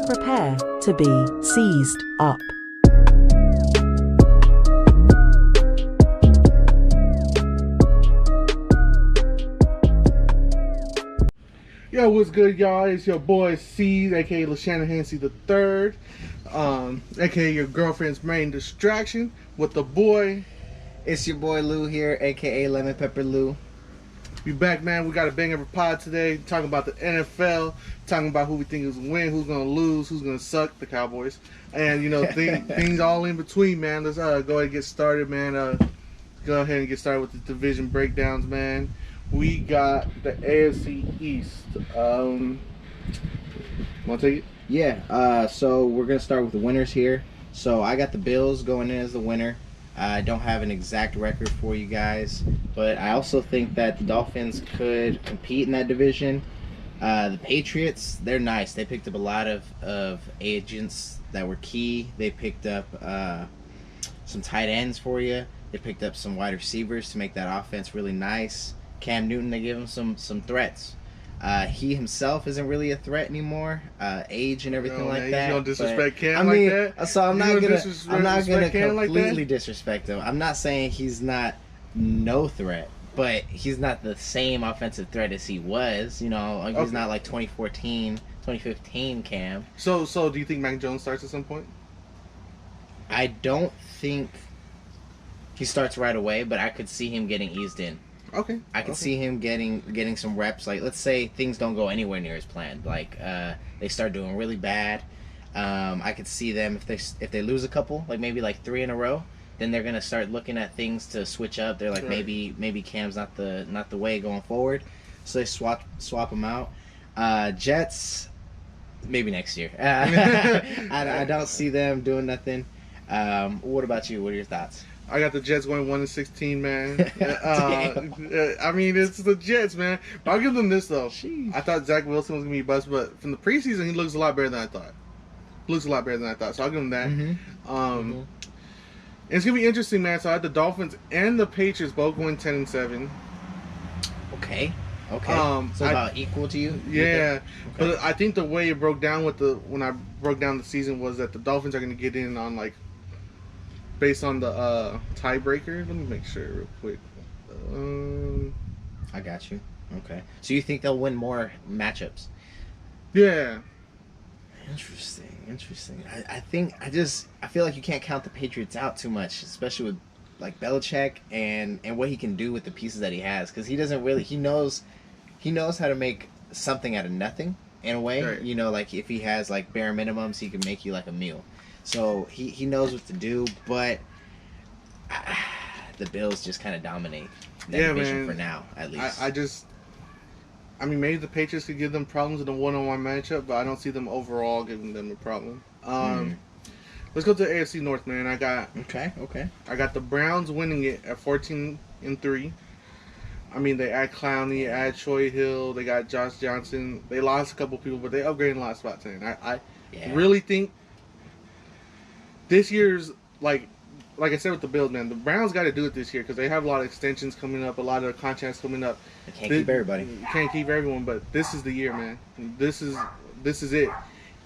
Prepare to be seized up. Yo, what's good, y'all? It's your boy Ceaz, aka LaShanahancy the Third, aka your girlfriend's main distraction. With the boy, it's your boy Lou here, aka Lemon Pepper Lou. We back, man. We got a banger of a pod today, talking about the NFL, talking about who we think is gonna win, who's gonna lose, who's gonna suck, the Cowboys, and things all in between, man. Let's go ahead and get started, man. Go ahead and get started with the division breakdowns, man. We got the AFC East. Want to take it? Yeah, so we're going to start with the winners here. So I got the Bills going in as the winner. I don't have an exact record for you guys, but I also think that the Dolphins could compete in that division. The Patriots, they're nice. They picked up a lot of agents that were key. They picked up some tight ends for you. They picked up some wide receivers to make that offense really nice. Cam Newton, they give him some threats. He himself isn't really a threat anymore. Age and everything like that. You don't disrespect Cam I mean, like that. So I'm not gonna completely like disrespect him. I'm not saying he's not no threat, but he's not the same offensive threat as he was. He's not like 2014, 2015 Cam. So do you think Mac Jones starts at some point? I don't think he starts right away, but I could see him getting eased in. Okay. I could see him getting some reps. Like, let's say things don't go anywhere near as planned. Like, they start doing really bad. I could see them if they lose a couple, like maybe like 3 in a row, then they're gonna start looking at things to switch up. They're like, right. maybe Cam's not the way going forward, so they swap them out. Jets, maybe next year. I don't see them doing nothing. What about you? What are your thoughts? I got the Jets going 1-16, man. I mean, it's the Jets, man. But I'll give them this, though. Jeez. I thought Zach Wilson was going to be a bust, but from the preseason, he looks a lot better than I thought. So I'll give him that. Mm-hmm. It's going to be interesting, man. So I had the Dolphins and the Patriots both going 10-7. Okay. So about equal to you? Yeah. Okay. But I think the way it broke down when I broke down the season was that the Dolphins are going to get in on, like, based on the tiebreaker. Let me make sure real quick. I got you. Okay. So you think they'll win more matchups? Yeah. Interesting. I feel like you can't count the Patriots out too much, especially with like Belichick and what he can do with the pieces that he has, because he knows how to make something out of nothing in a way. Right. Like if he has like bare minimums, he can make you like a meal. So he knows what to do, but the Bills just kind of dominate that division, man. For now, at least. I mean, maybe the Patriots could give them problems in a one-on-one matchup, but I don't see them overall giving them a problem. Let's go to the AFC North, man. Okay. I got the Browns winning it at 14-3. I mean, they add Clowney, add Troy Hill, they got Josh Johnson. They lost a couple people, but they upgraded a lot of spots. And I really think this year's, like I said with the Bills, man, the Browns got to do it this year because they have a lot of extensions coming up, a lot of contracts coming up. They can't keep everybody. Can't keep everyone, but this is the year, man. This is it,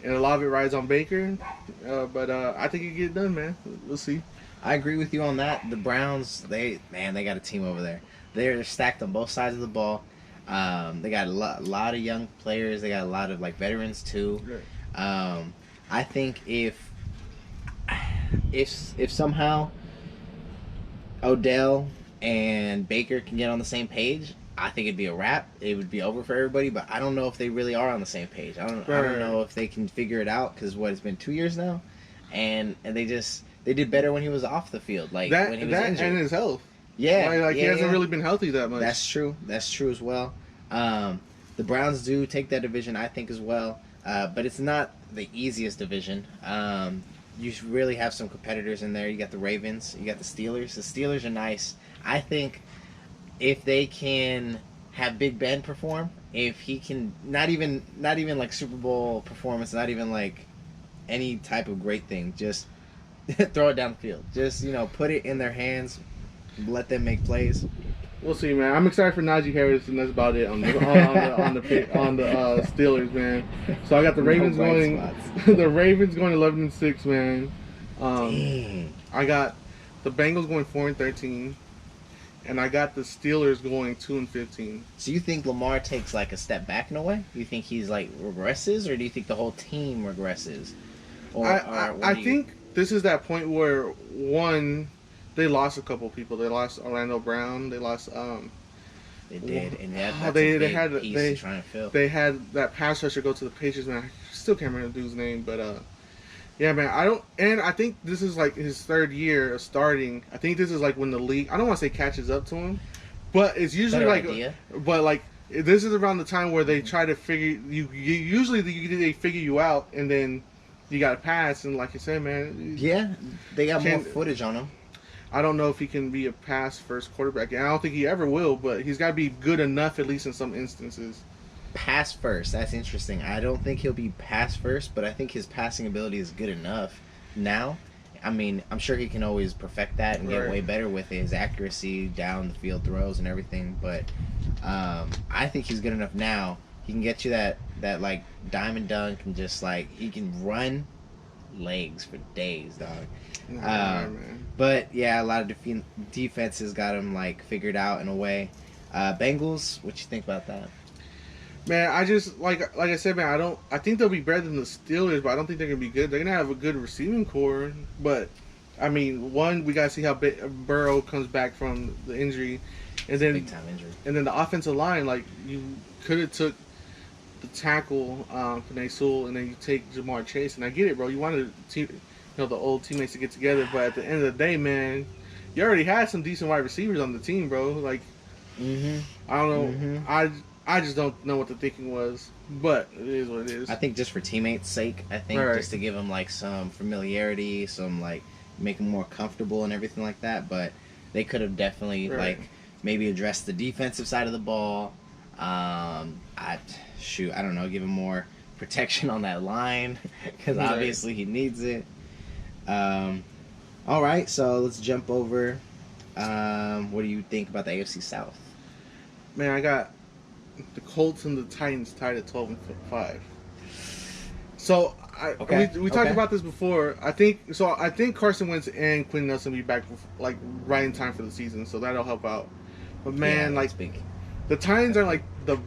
and a lot of it rides on Baker. But I think it can get done, man. We'll see. I agree with you on that. The Browns, they got a team over there. They're stacked on both sides of the ball. They got a lot of young players. They got a lot of like veterans too. Right. I think if somehow Odell and Baker can get on the same page, I think it'd be a wrap. It would be over for everybody, but I don't know if they really are on the same page. I don't know if they can figure it out, because it's been 2 years now, and they did better when he was off the field, like when he was injured. And his health. Yeah, he hasn't really been healthy that much. That's true as well. The Browns do take that division, I think, as well, but it's not the easiest division. You really have some competitors in there. You got the Ravens, you got the Steelers. The Steelers are nice. I think if they can have Big Ben perform, if he can not even like Super Bowl performance, not even like any type of great thing, just throw it down the field. Just put it in their hands, let them make plays. We'll see, man. I'm excited for Najee Harris, and that's about it on the Steelers, man. So I got the Ravens going. The Ravens going 11-6, man. I got the Bengals going 4-13, and I got the Steelers going 2-15. So you think Lamar takes like a step back in a way? You think he's like regresses, or do you think the whole team regresses? Or I think this is that point where one. They lost a couple people. They lost Orlando Brown. They lost. They did, and that's they a big piece to try and fill. They had that pass rusher go to the Patriots. Man, I still can't remember the dude's name, but yeah, man. I think this is like his third year of starting. I think this is like when the league. I don't want to say catches up to him, but it's usually this is around the time where they try to figure you. Usually they figure you out, and then you got to pass. And like you said, man. Yeah, they got more footage on him. I don't know if he can be a pass-first quarterback. And I don't think he ever will, but he's got to be good enough, at least in some instances. Pass first. That's interesting. I don't think he'll be pass first, but I think his passing ability is good enough now. I mean, I'm sure he can always perfect that and get way better with his accuracy, down the field throws and everything. But I think he's good enough now. He can get you that like diamond dunk and just like he can run legs for days, dog. But yeah, a lot of defenses got him like figured out in a way. Bengals, what you think about that? Man, I just like I said, man. I think they'll be better than the Steelers, but I don't think they're gonna be good. They're gonna have a good receiving core, but I mean, we gotta see how Burrow comes back from the injury, and then big time injury, and then the offensive line. Like you could have took the tackle, Penei Sewell, and then you take Jamar Chase. And I get it, bro. You wanted the old teammates to get together, but at the end of the day, man, you already had some decent wide receivers on the team, bro. Like, I don't know. I just don't know what the thinking was, but it is what it is. I think just for teammates' sake, I think just to give them like some familiarity, some like make them more comfortable and everything like that. But they could have definitely like maybe addressed the defensive side of the ball. I don't know, give him more protection on that line because obviously he needs it. All right, so let's jump over. What do you think about the AFC South? Man, I got the Colts and the Titans tied at 12-5. So we talked about this before. I think Carson Wentz and Quinn Nelson will be back like right in time for the season, so that'll help out. But man, the Titans are like the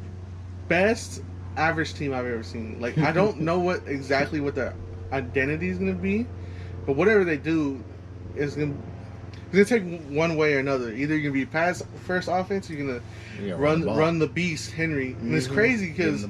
best average team I've ever seen. Like I don't know exactly what their identity is gonna be, but whatever they do is gonna take one way or another. Either you're gonna be pass first offense, or you're gonna run the beast Henry. And it's crazy because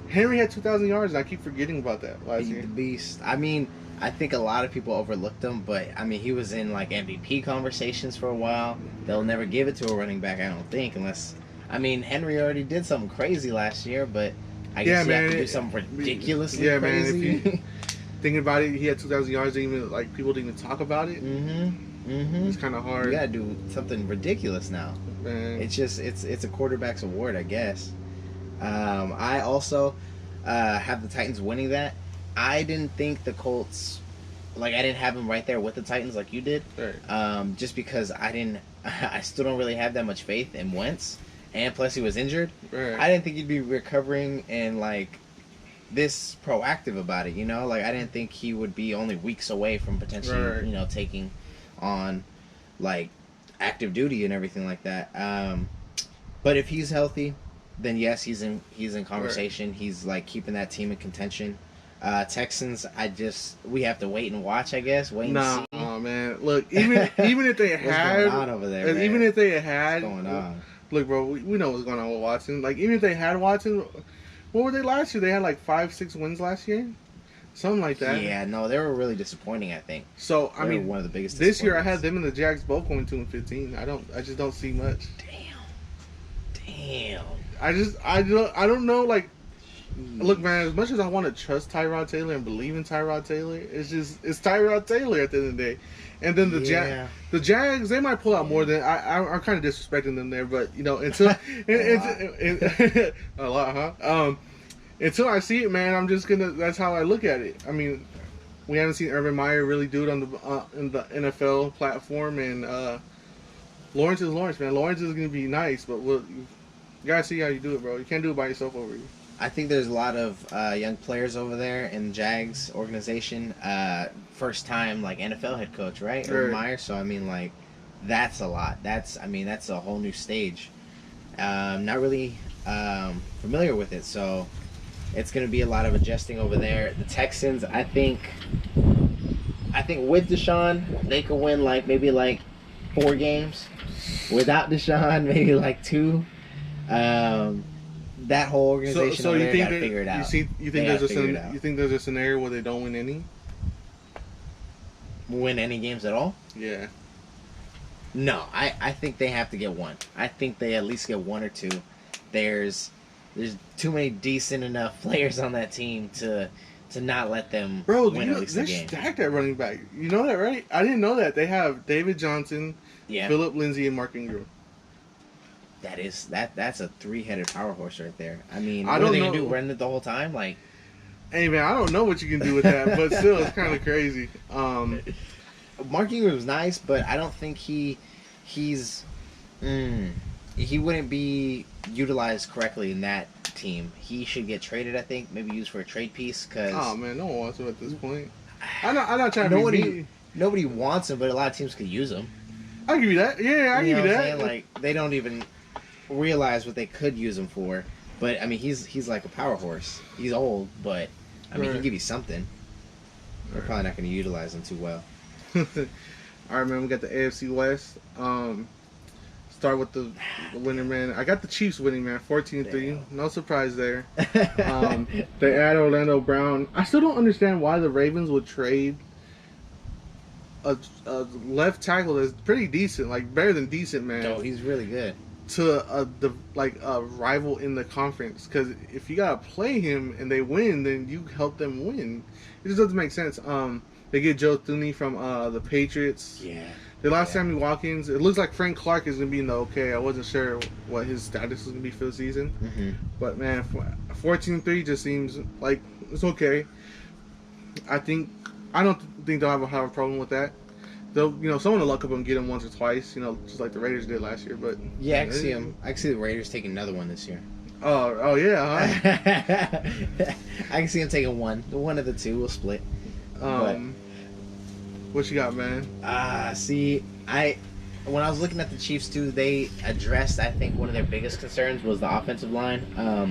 Henry had 2,000 yards, and I keep forgetting about that last year. The beast. I mean, I think a lot of people overlooked him, but I mean, he was in like MVP conversations for a while. They'll never give it to a running back, I don't think, unless. I mean, Henry already did something crazy last year, but I guess you have to do something ridiculously crazy. Man, if you thinking about it, he had 2,000 yards. Even like people didn't even talk about it. It's kind of hard. You gotta do something ridiculous now. Man. It's just it's a quarterback's award, I guess. I also have the Titans winning that. I didn't think the Colts, I didn't have them right there with the Titans like you did. Right. Just because I still don't really have that much faith in Wentz, and plus he was injured. Right. I didn't think he'd be recovering and this proactive about it. I didn't think he would be only weeks away from potentially taking on active duty and everything like that. But if he's healthy, then yes, he's in conversation. Right. He's keeping that team in contention. Texans, we have to wait and watch, I guess. Wait and see. Oh man, look, even if they had, what's going on over there, man? Even if they had, what's going on? Look, bro, we know what's going on with Watson. Even if they had Watson, what were they last year? They had 5-6 wins last year, something like that. Yeah, no, they were really disappointing, I think. So I mean, one of the biggest. This year, I had them and the Jags both going 2-15. I just don't see much. Damn. I don't know. Look, man, as much as I want to trust Tyrod Taylor and believe in Tyrod Taylor, it's Tyrod Taylor at the end of the day. And then the Jags, they might pull out more than I'm kind of disrespecting them there, but until a lot, huh? Until I see it, man, I'm just gonna. That's how I look at it. I mean, we haven't seen Urban Meyer really do it on in the NFL platform, and Lawrence is Lawrence, man. Lawrence is gonna be nice, but you gotta see how you do it, bro. You can't do it by yourself over here. I think there's a lot of young players over there in the Jags organization. First time like NFL head coach, right? Urban Meyer. So I mean, like, that's a lot. That's a whole new stage. Not really familiar with it, so it's gonna be a lot of adjusting over there. The Texans, I think with Deshaun, they could win maybe 4 games. Without Deshaun, maybe 2. That whole organization so over you there think got to figure it out. You think there's a scenario where they don't win any? Win any games at all? Yeah. No, I think they have to get one. I think they at least get 1 or 2. There's too many decent enough players on that team to not let them win at least a game. They're stacked at running back. You know that, right? I didn't know that. They have David Johnson, Phillip Lindsay, and Mark Ingram. That's a 3-headed power horse right there. I mean, what are they going to do? Run it the whole time? Hey, man, I don't know what you can do with that, but still, it's kind of crazy. Mark Ingram's nice, but I don't think he wouldn't be utilized correctly in that team. He should get traded, I think, maybe used for a trade piece. Oh, man, no one wants him at this point. I'm not trying to be Nobody wants him, but a lot of teams could use him. I'll give you that. Yeah, I'll give you that. They don't even realize what they could use him for. But I mean, he's like a power horse. He's old, but I mean, he can give you something. They're probably not going to utilize him too well. All right, man. We got the AFC West. Start with the winner, man. I got the Chiefs winning, man. 14-3. No surprise there. They add Orlando Brown. I still don't understand why the Ravens would trade a left tackle that's pretty decent, better than decent, man. Oh, he's really good. To a rival in the conference, because if you gotta play him and they win, then you help them win. It just doesn't make sense. They get Joe Thuney from the Patriots. Yeah. They lost Sammy Watkins. It looks like Frank Clark is gonna be in the okay. I wasn't sure what his status was gonna be for the season, but man, 14-3 just seems like it's okay. I don't think they'll have a problem with that. They'll, someone will luck up and get him once or twice, just like the Raiders did last year. But yeah, I can see the Raiders taking another one this year. Oh yeah, huh? I can see them taking one. The one of the two will split. What you got, man? When I was looking at the Chiefs too, they addressed, I think, one of their biggest concerns was the offensive line.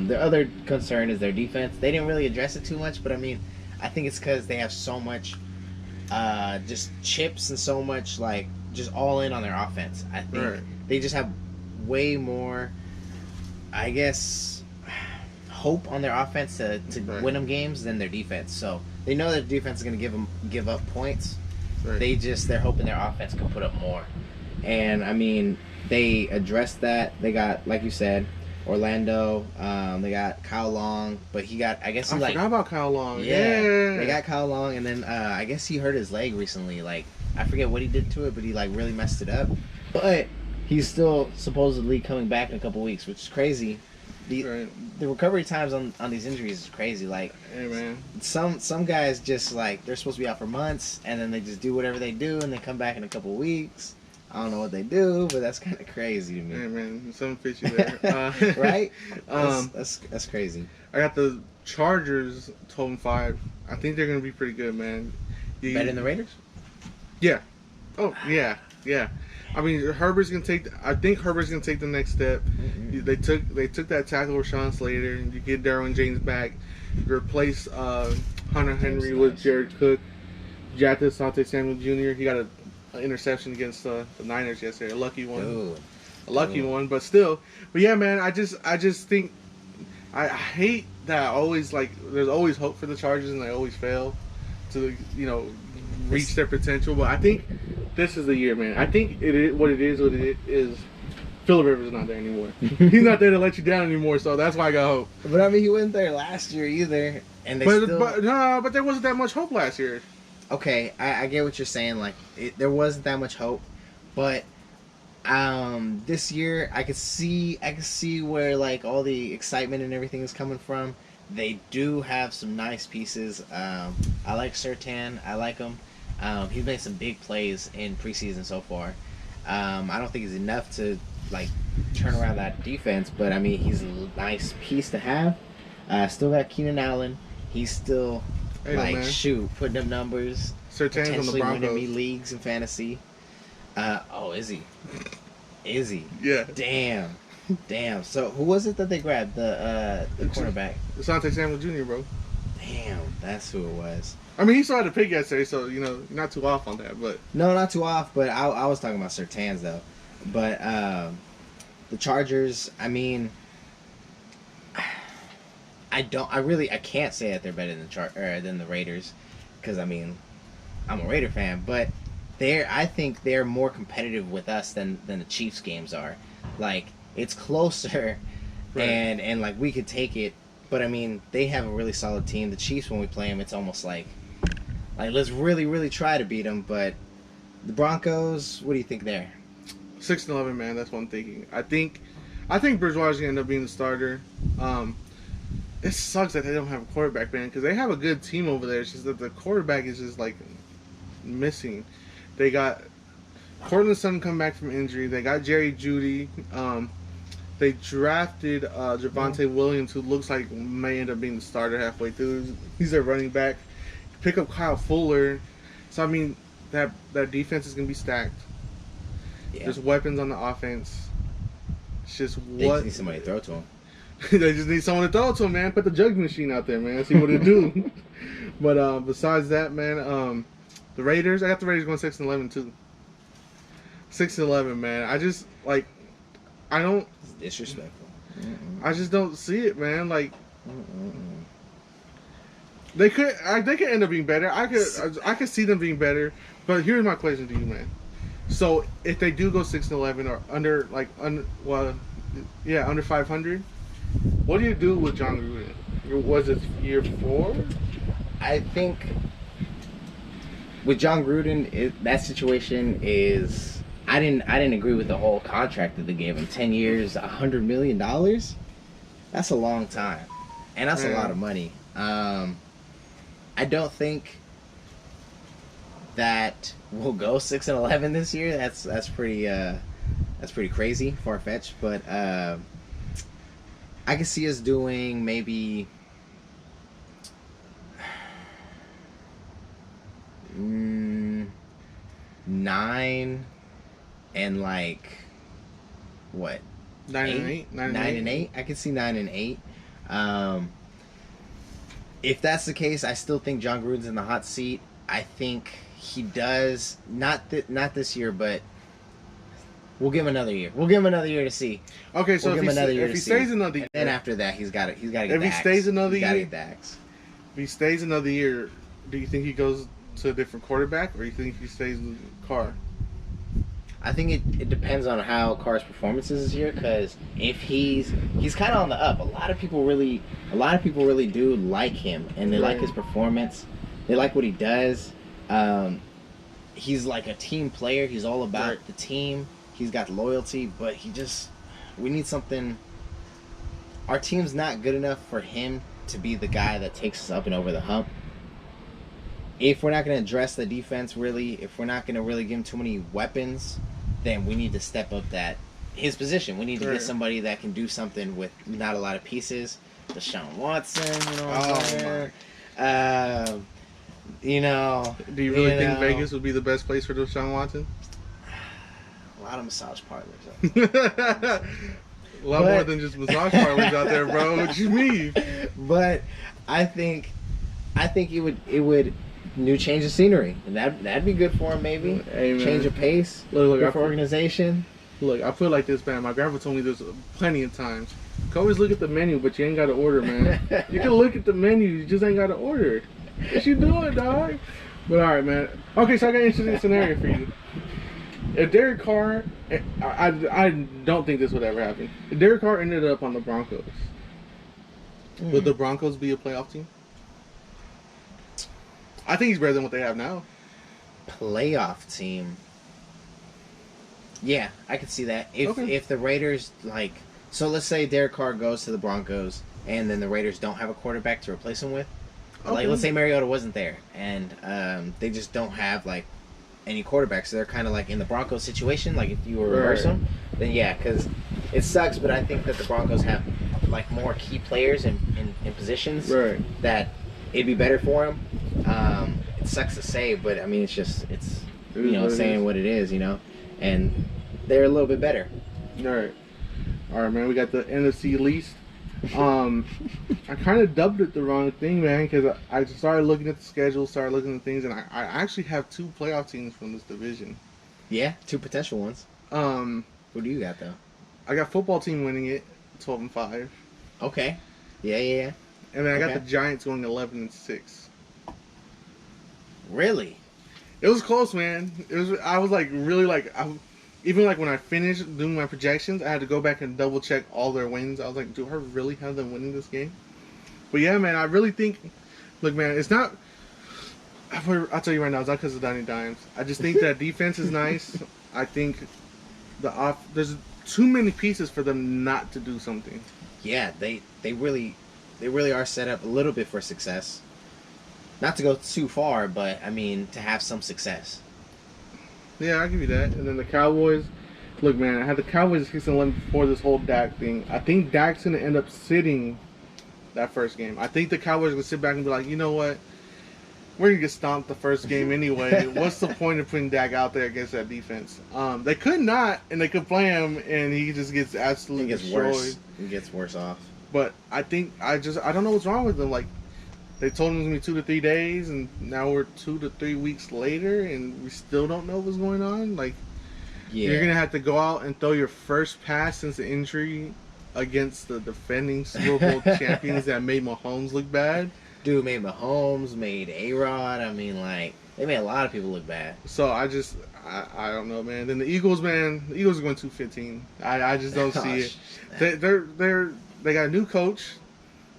Their other concern is their defense. They didn't really address it too much, but I mean, I think it's because they have so much just chips and so much just all in on their offense. I think they just have way more, I guess, hope on their offense to win them games than their defense. So they know that the defense is going to give up points. Right. They're hoping their offense can put up more. And I mean, they addressed that. They got, like you said, Orlando. They got Kyle Long, but I forgot about Kyle Long. Yeah, they got Kyle Long, and then I guess he hurt his leg recently. I forget what he did to it, but he really messed it up. But he's still supposedly coming back in a couple weeks, which is crazy. The recovery times on these injuries is crazy. Hey, man. Some guys just they're supposed to be out for months, and then they just do whatever they do, and they come back in a couple weeks. I don't know what they do, but that's kind of crazy to me. Hey, man, something fishy there. Right? That's crazy. I got the Chargers 12-5. I think they're gonna be pretty good, man. Better than the Raiders? Yeah. Oh yeah. I mean, I think Herbert's gonna take the next step. Mm-hmm. They took that tackle with Rashawn Slater, and you get Derwin James back. You replace Hunter Henry with Jared Cook. Jacked Asante Samuel Jr. He got an interception against the Niners yesterday. A lucky one. One, but still. But yeah, man, I just think I hate that there's always hope for the Chargers and they always fail to reach their potential. But I think this is the year, man. I think what it is. Phillip Rivers is not there anymore. He's not there to let you down anymore, so that's why I got hope. But I mean, he wasn't there last year either, and but there wasn't that much hope last year. Okay, I get what you're saying. There wasn't that much hope, but this year I could see where all the excitement and everything is coming from. They do have some nice pieces. I like Surtain. I like him. He's made some big plays in preseason so far. I don't think he's enough to like turn around that defense, but I mean he's a nice piece to have. Still got Keenan Allen. He's still putting up numbers. Surtain's on the Potentially Broncos. winning me leagues in fantasy. Is he? Is he? Yeah. Damn. So who was it that they grabbed? The cornerback. Asante Samuel Jr., bro. Damn, that's who it was. I mean, he still had a pick yesterday, so you're not too off on that. But No, not too off. But I was talking about Surtain's though. But the Chargers. I mean, I can't say that they're better than the Raiders, because I mean, I'm a Raider fan, but I think they're more competitive with us than the Chiefs games are. Like, it's closer, right. and like we could take it, but I mean they have a really solid team. The Chiefs, when we play them, it's almost like let's really really try to beat them. But the Broncos, what do you think there? 6-11, man. That's what I'm thinking. I think Bridgewater's gonna end up being the starter. It sucks that they don't have a quarterback, man, because they have a good team over there. It's just that the quarterback is just like missing. They got Cortland Sutton come back from injury. They got Jerry Jeudy. They drafted Javonte Williams, who looks like may end up being the starter halfway through. He's their running back. Pick up Kyle Fuller. So I mean, that defense is gonna be stacked. Yeah. There's weapons on the offense. It's just They just need somebody to throw to him. They just need someone to throw it to him, man. Put the jug machine out there, man. See what it do. But besides that, man, the Raiders. I got the Raiders going 6-11 too. 6-11, man. I just I don't. It's disrespectful. I just don't see it, man. Like they could end up being better. I could see them being better. But here's my question to you, man. So if they do go 6-11 or under under 500, what do you do with John Gruden? Was it year 4? I think with John Gruden, that situation is. I didn't agree with the whole contract that they gave him. 10 years, $100 million. That's a long time, and that's a lot of money. I don't think that we'll go 6-11 this year. That's pretty crazy, far fetched. But I can see us doing maybe 9 and what? 9-8. 9-8. I can see 9-8. If that's the case, I still think John Gruden's in the hot seat. I think he does not this year, but we'll give him another year. We'll give him another year to see. Okay, so if he stays another year, and then after that, he's got to get the axe. If he stays another year, get the axe. If he stays another year, do you think he goes to a different quarterback, or do you think he stays with Carr? I think it depends on how Carr's performance is this year, because if he's kind of on the up. A lot of people really do like him, and they like his performance. They like what he does. He's like a team player. He's all about the team. He's got loyalty, but we need something. Our team's not good enough for him to be the guy that takes us up and over the hump. If we're not going to address the defense really, if we're not going to really give him too many weapons, then we need to step up his position. We need to get somebody that can do something with not a lot of pieces. Deshaun Watson, Do you really think Vegas would be the best place for Deshaun Watson? A lot of massage parlors. A lot more than just massage parlors out there, bro. What you mean? But I think it would new change of scenery, and that'd be good for him. Maybe change of pace. Good for organization. Look, I feel like this, man. My grandpa told me this plenty of times. You can always look at the menu, but you ain't got to order, man. You can look at the menu, you just ain't got to order. What you doing, dog? But all right, man. Okay, so I got an interesting scenario for you. If Derek Carr, I don't think this would ever happen. If Derek Carr ended up on the Broncos, would the Broncos be a playoff team? I think he's better than what they have now. Playoff team. Yeah, I could see that. If the Raiders, so let's say Derek Carr goes to the Broncos, and then the Raiders don't have a quarterback to replace him with. Let's say Mariota wasn't there, and they just don't have any quarterbacks. So they're kind of like in the Broncos situation. Like if you were reverse Right. them, then yeah, because it sucks. But I think that the Broncos have like more key players in positions Right. that it'd be better for them. It sucks to say, but I mean it's you know saying what it is, you know, and they're a little bit better. All right, man. We got the NFC least. I kind of dubbed it the wrong thing, man, because I started looking at the schedule, started looking at things, and I actually have 2 playoff teams from this division. Yeah, 2 potential ones. Who do you got though? I got football team winning it, 12-5, Okay. Yeah. and then I got Okay. the Giants going 11-6. Really? It was close, man. I was like really like even like when I finished doing my projections, I had to go back and double check all their wins. I was like, do I really have them winning this game? But yeah, man, I really think. Look, man, it's not. I'll tell you right now, it's not because of Danny Dimes. I just think that defense is nice. I think there's too many pieces for them not to do something. Yeah, they really are set up a little bit for success. Not to go too far, but I mean to have some success. Yeah, I'll give you that. And then the Cowboys. Look, man, I had the Cowboys 6-11 before this whole Dak thing. I think Dak's going to end up sitting that first game. I think the Cowboys are going to sit back and be like, you know what? We're going to get stomped the first game anyway. What's the point of putting Dak out there against that defense? They could not, and they could play him, and he just gets absolutely destroyed. Worse. He gets worse off. But I think, I don't know what's wrong with them. Like, they told him it was going to be 2 to 3 days, and now we're 2 to 3 weeks later, and we still don't know what's going on. Like, Yeah. you're going to have to go out and throw your first pass since the injury against the defending Super Bowl champions that made Mahomes look bad. Dude made Mahomes, made A-Rod. I mean, like, they made a lot of people look bad. So I don't know, man. Then the Eagles, man, the Eagles are going 2-15. I just don't see it. They got a new coach.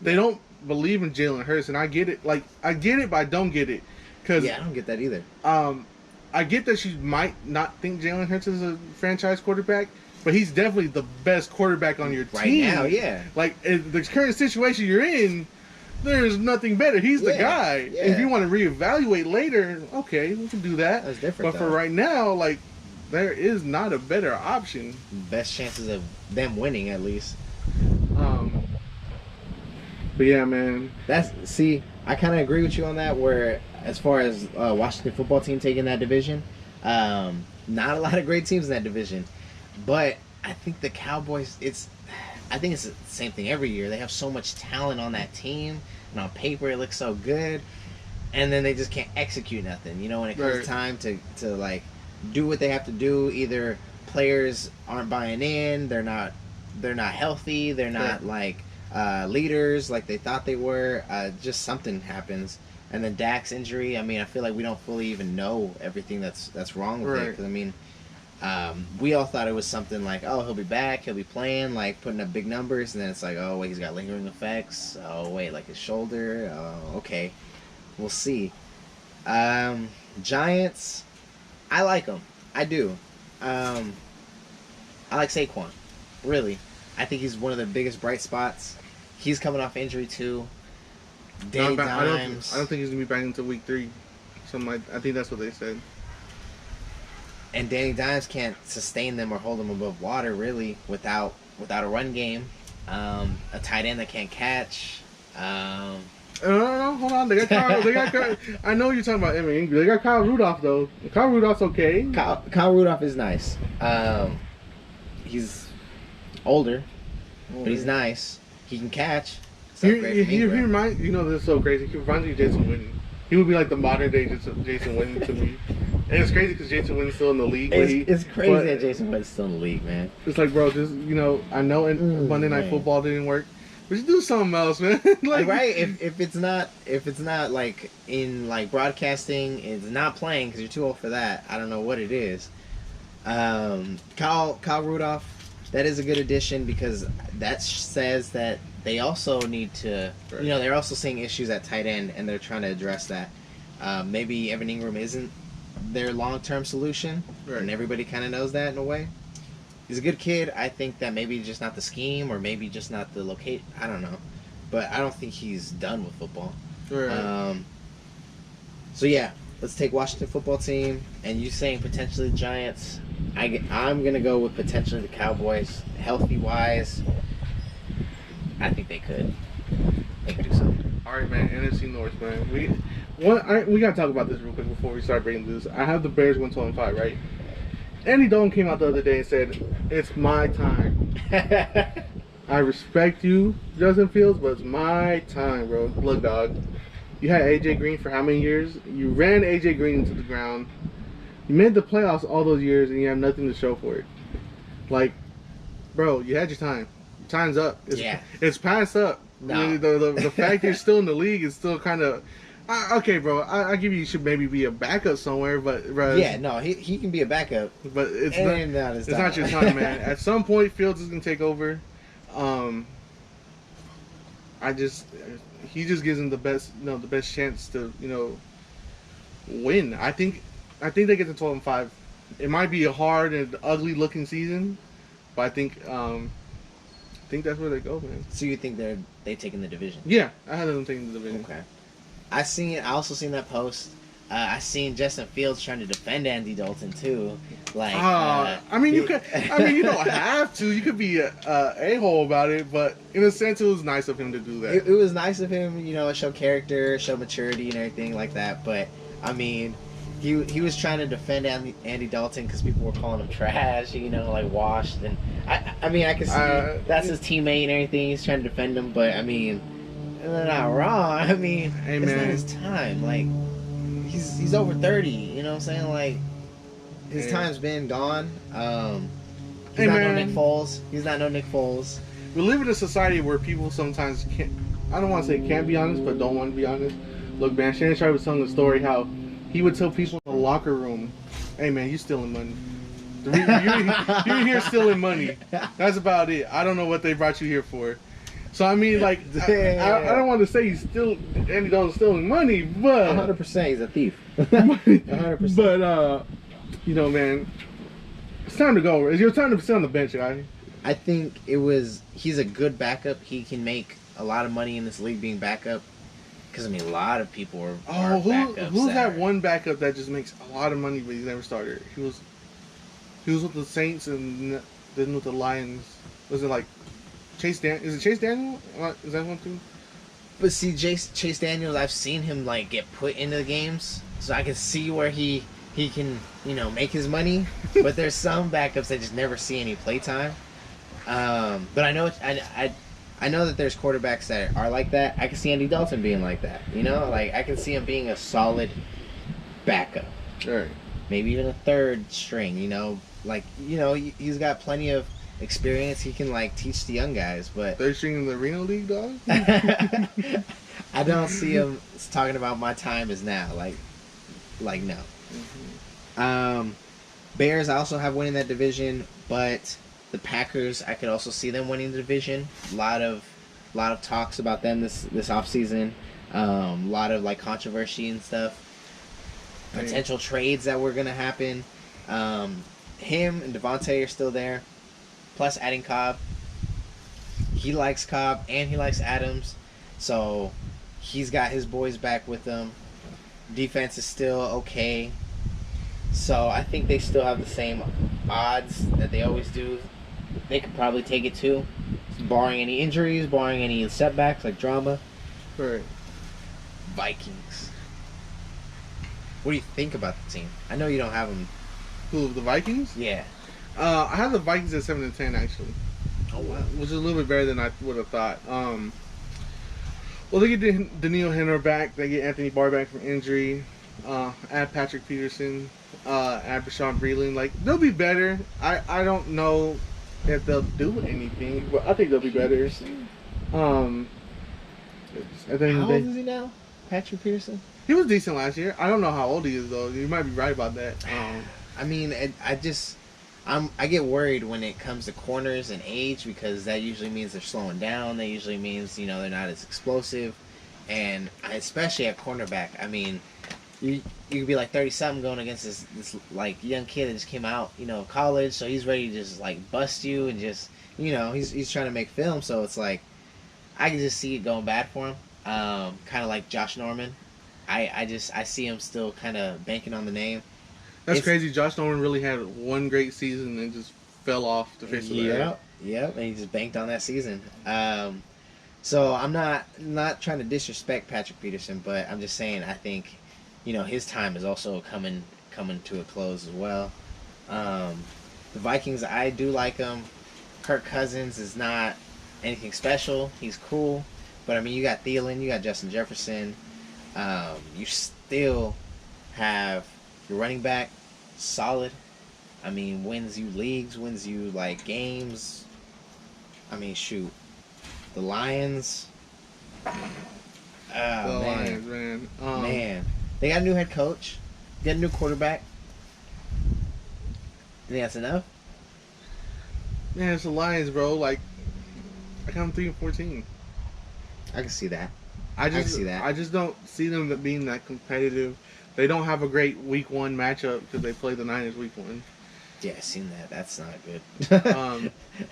They don't believe in Jalen Hurts, and I get it. Like, I get it, but I don't get it. Yeah, I don't get that either. I get that you might not think Jalen Hurts is a franchise quarterback, but he's definitely the best quarterback on your team Right now, yeah. Like, in the current situation you're in, there's nothing better. He's the guy. Yeah. If you want to reevaluate later, okay, we can do that. That's different, But for though. right now, like, there is not a better option. Best chances of them winning, at least. But yeah, man. I kind of agree with you on that, where as far as Washington football team taking that division, not a lot of great teams in that division. But I think the Cowboys, I think it's the same thing every year. They have so much talent on that team, and on paper it looks so good, and then they just can't execute nothing. You know, when it comes Right. time to like do what they have to do, either players aren't buying in, they're not healthy, they're not like leaders like they thought they were. Just something happens, and then Dak's injury. I mean, I feel like we don't fully even know everything that's wrong with it. 'Cause, I mean, we all thought it was something like, oh, he'll be back, he'll be playing, like putting up big numbers, and then it's like, oh wait, he's got lingering effects. Oh wait, like his shoulder. Oh, okay, we'll see. Giants, I like them. I do. I like Saquon. Really, I think he's one of the biggest bright spots. He's coming off injury too. Danny Dimes. I don't think he's gonna be back until week 3. I think that's what they said. And Danny Dimes can't sustain them or hold them above water really without a run game. A tight end that can't catch. No, hold on. They got Kyle. I know you're talking about Emmy English. They got Kyle Rudolph though. Kyle Rudolph's okay. Kyle Rudolph is nice. He's older, but he's nice. He can catch. He reminds you know this is so crazy. He reminds me of Jason Witten. He would be like the modern day Jason Witten to me. And it's crazy because Jason Witten's still in the league. It's crazy that Jason Witten's still in the league, man. It's like, bro, just I know Monday Night Football didn't work, but you do something else, man. Like, right? If it's not like in like broadcasting, it's not playing because you're too old for that. I don't know what it is. Kyle Rudolph, that is a good addition because that says that they also need to, they're also seeing issues at tight end and they're trying to address that. Maybe Evan Ingram isn't their long-term solution, and everybody kind of knows that in a way. He's a good kid. I think that maybe just not the scheme or maybe just not the location. I don't know. But I don't think he's done with football. Right. So, yeah, let's take Washington football team, and you saying potentially the Giants. I'm gonna go with potentially the Cowboys. Healthy wise, I think they could. They could do something. All right, man. NFC North, man. We gotta talk about this real quick before we start breaking this. I have the Bears 125, right? Andy Dalton came out the other day and said, "It's my time." I respect you, Justin Fields, but it's my time, bro. Look, dog. You had AJ Green for how many years? You ran AJ Green into the ground. You made the playoffs all those years, and you have nothing to show for it. Like, bro, you had your time. Your time's up. It's past up. No. I mean, the fact you're still in the league is still kind of... okay, bro. I give you should maybe be a backup somewhere, but... Bro, yeah, no, he can be a backup. But it's not your time, man. At some point, Fields is going to take over. He just gives him the best chance to, win. I think they get to 12-5. It might be a hard and ugly looking season, but I think that's where they go, man. So you think they taking the division? Yeah, I had them taking the division. Okay. I also seen that post. I seen Justin Fields trying to defend Andy Dalton too. Like, I mean, you don't have to. You could be a hole about it, but in a sense, it was nice of him to do that. It was nice of him, show character, show maturity, and everything like that. But I mean, he was trying to defend Andy Dalton because people were calling him trash, like washed. And I mean, I can see that's his teammate and everything. He's trying to defend him, but I mean, they're not wrong. I mean, it's not his time. Like. He's over 30, you know what I'm saying? Like, his time's been gone. He's not no Nick Foles. We live in a society where people sometimes can't, I don't want to say can't be honest, but don't want to be honest. Look, man, Shannon Sharp was telling the story how he would tell people in the locker room, "Hey, man, you stealing money. You're here stealing money. That's about it. I don't know what they brought you here for." So, I mean, like, I don't want to say Andy Dalton's stealing money, but... 100% he's a thief. 100%. But, man, it's time to go. It's your time to sit on the bench, guy. I think he's a good backup. He can make a lot of money in this league being backup. Because, I mean, a lot of people are backups. Who's that one backup that just makes a lot of money, but he's never started? He was with the Saints and then with the Lions. Was it like... Is it Chase Daniel? Is that one too? But see, Chase Daniels, I've seen him like get put into the games, so I can see where he can make his money. But there's some backups that just never see any play time. But I know I know that there's quarterbacks that are like that. I can see Andy Dalton being like that. Like I can see him being a solid backup. Sure. Maybe even a third string. He's got plenty of experience. He can teach the young guys, but third string in the Reno League, dog. I don't see him talking about my time is now. Like no. Mm-hmm. Bears I also have winning that division, but the Packers I could also see them winning the division. A lot of talks about them this offseason. A lot of controversy and stuff. Potential trades that were gonna happen. Him and Devontae are still there. Plus adding Cobb. He likes Cobb and he likes Adams. So he's got his boys back with him. Defense is still okay. So I think they still have the same odds that they always do. They could probably take it too. Barring any injuries, barring any setbacks like drama. Right. Vikings. What do you think about the team? I know you don't have them. Who, the Vikings? Yeah. I have the Vikings at 7-10 actually. Oh wow, which is a little bit better than I would have thought. Well, they get Daniil Henner back. They get Anthony Barr back from injury. Add Patrick Peterson. Add Bashawn Breeland. They'll be better. I don't know if they'll do anything, but I think they'll be better. How old is he now? Patrick Peterson. He was decent last year. I don't know how old he is though. You might be right about that. I mean, I get worried when it comes to corners and age because that usually means they're slowing down. That usually means they're not as explosive, and especially at cornerback. I mean, you could be 30-something going against this young kid that just came out of college, so he's ready to just bust you and just he's trying to make film. So it's I can just see it going bad for him. Kind of like Josh Norman. I see him still kind of banking on the name. That's crazy. Josh Norman really had one great season and just fell off the face of the earth. Yep, and he just banked on that season. So I'm not trying to disrespect Patrick Peterson, but I'm just saying I think, his time is also coming to a close as well. The Vikings, I do like them. Kirk Cousins is not anything special. He's cool, but I mean, you got Thielen, you got Justin Jefferson. You still have your running back solid. I mean, wins you leagues, wins you like games. I mean, shoot, the Lions. Oh, Lions, man. Man, they got a new head coach. They got a new quarterback. You think that's enough? Man, it's the Lions, bro. Like, I got them 3-14. I can see that. I can see that. I just don't see them being that competitive. They don't have a great week 1 matchup because they play the Niners week 1. Yeah, I've seen that. That's not good.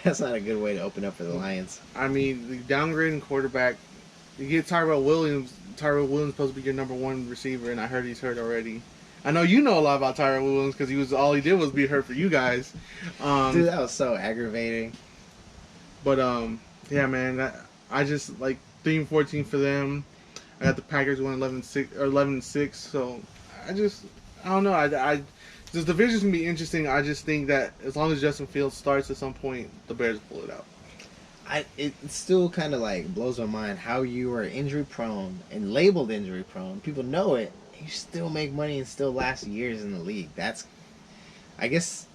That's not a good way to open up for the Lions. I mean, the downgrading quarterback. You get Tyrell Williams. Tyrell Williams is supposed to be your number 1 receiver, and I heard he's hurt already. I know you know a lot about Tyrell Williams because all he did was be hurt for you guys. Dude, that was so aggravating. But yeah, man, I just like 3-14 for them. I got the Packers won 11-6 or 11-6. So I don't know. This division's gonna be interesting. I just think that as long as Justin Fields starts at some point, the Bears pull it out. It still kind of like blows my mind how you are injury prone and labeled injury prone. People know it. You still make money and still last years in the league. That's, I guess,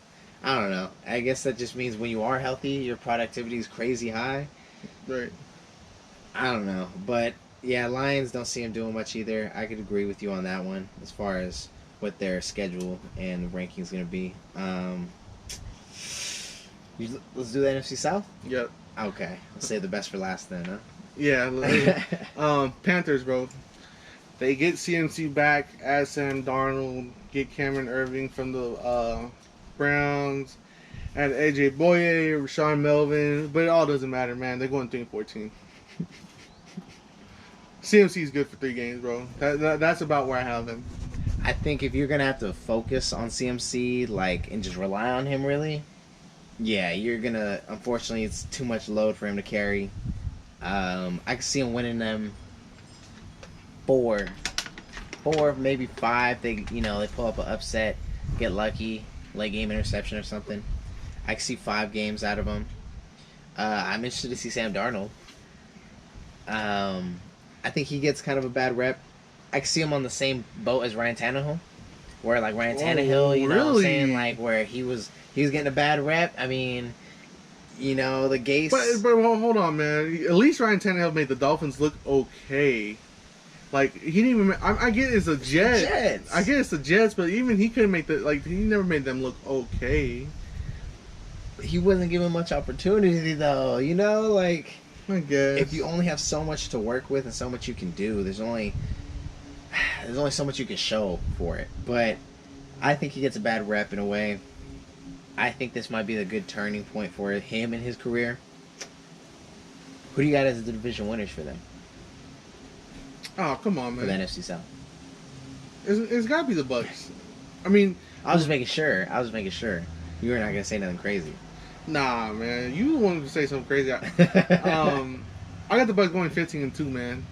I don't know. I guess that just means when you are healthy, your productivity is crazy high. Right. I don't know. But, yeah, Lions don't see him doing much either. I could agree with you on that one as far as what their schedule and rankings is going to be. Let's do the NFC South? Yep. Okay. Let's save the best for last then, huh? Yeah. Panthers, bro. They get CMC back, add Sam Darnold, get Cameron Irving from the Browns, add AJ Boye, Rashawn Melvin, but it all doesn't matter, man. They're going 3-14. CMC is good for 3 games, bro. That's about where I have them. I think if you're gonna have to focus on CMC, and just rely on him, really, yeah, you're gonna. Unfortunately, it's too much load for him to carry. I can see him winning them 4, maybe 5. They pull up an upset, get lucky, late game interception or something. I can see 5 games out of them. I'm interested to see Sam Darnold. I think he gets kind of a bad rep. I can see him on the same boat as Ryan Tannehill, where Ryan Tannehill, you know what I'm saying, where he was getting a bad rep. I mean, the Gase. But hold on, man. At least Ryan Tannehill made the Dolphins look okay. He didn't even. I get it's a Jets. I get it's the Jets, but even he couldn't make he never made them look okay. He wasn't given much opportunity, though. I guess if you only have so much to work with and so much you can do, there's only so much you can show for it. But I think he gets a bad rep in a way. I think this might be a good turning point for him in his career. Who do you got as the division winners for them? Oh, come on, man. For the NFC South. It's got to be the Bucks. I mean... I was just making sure. You were not going to say nothing crazy. Nah, man. You wanted to say something crazy. I got the Bucks going 15-2, man.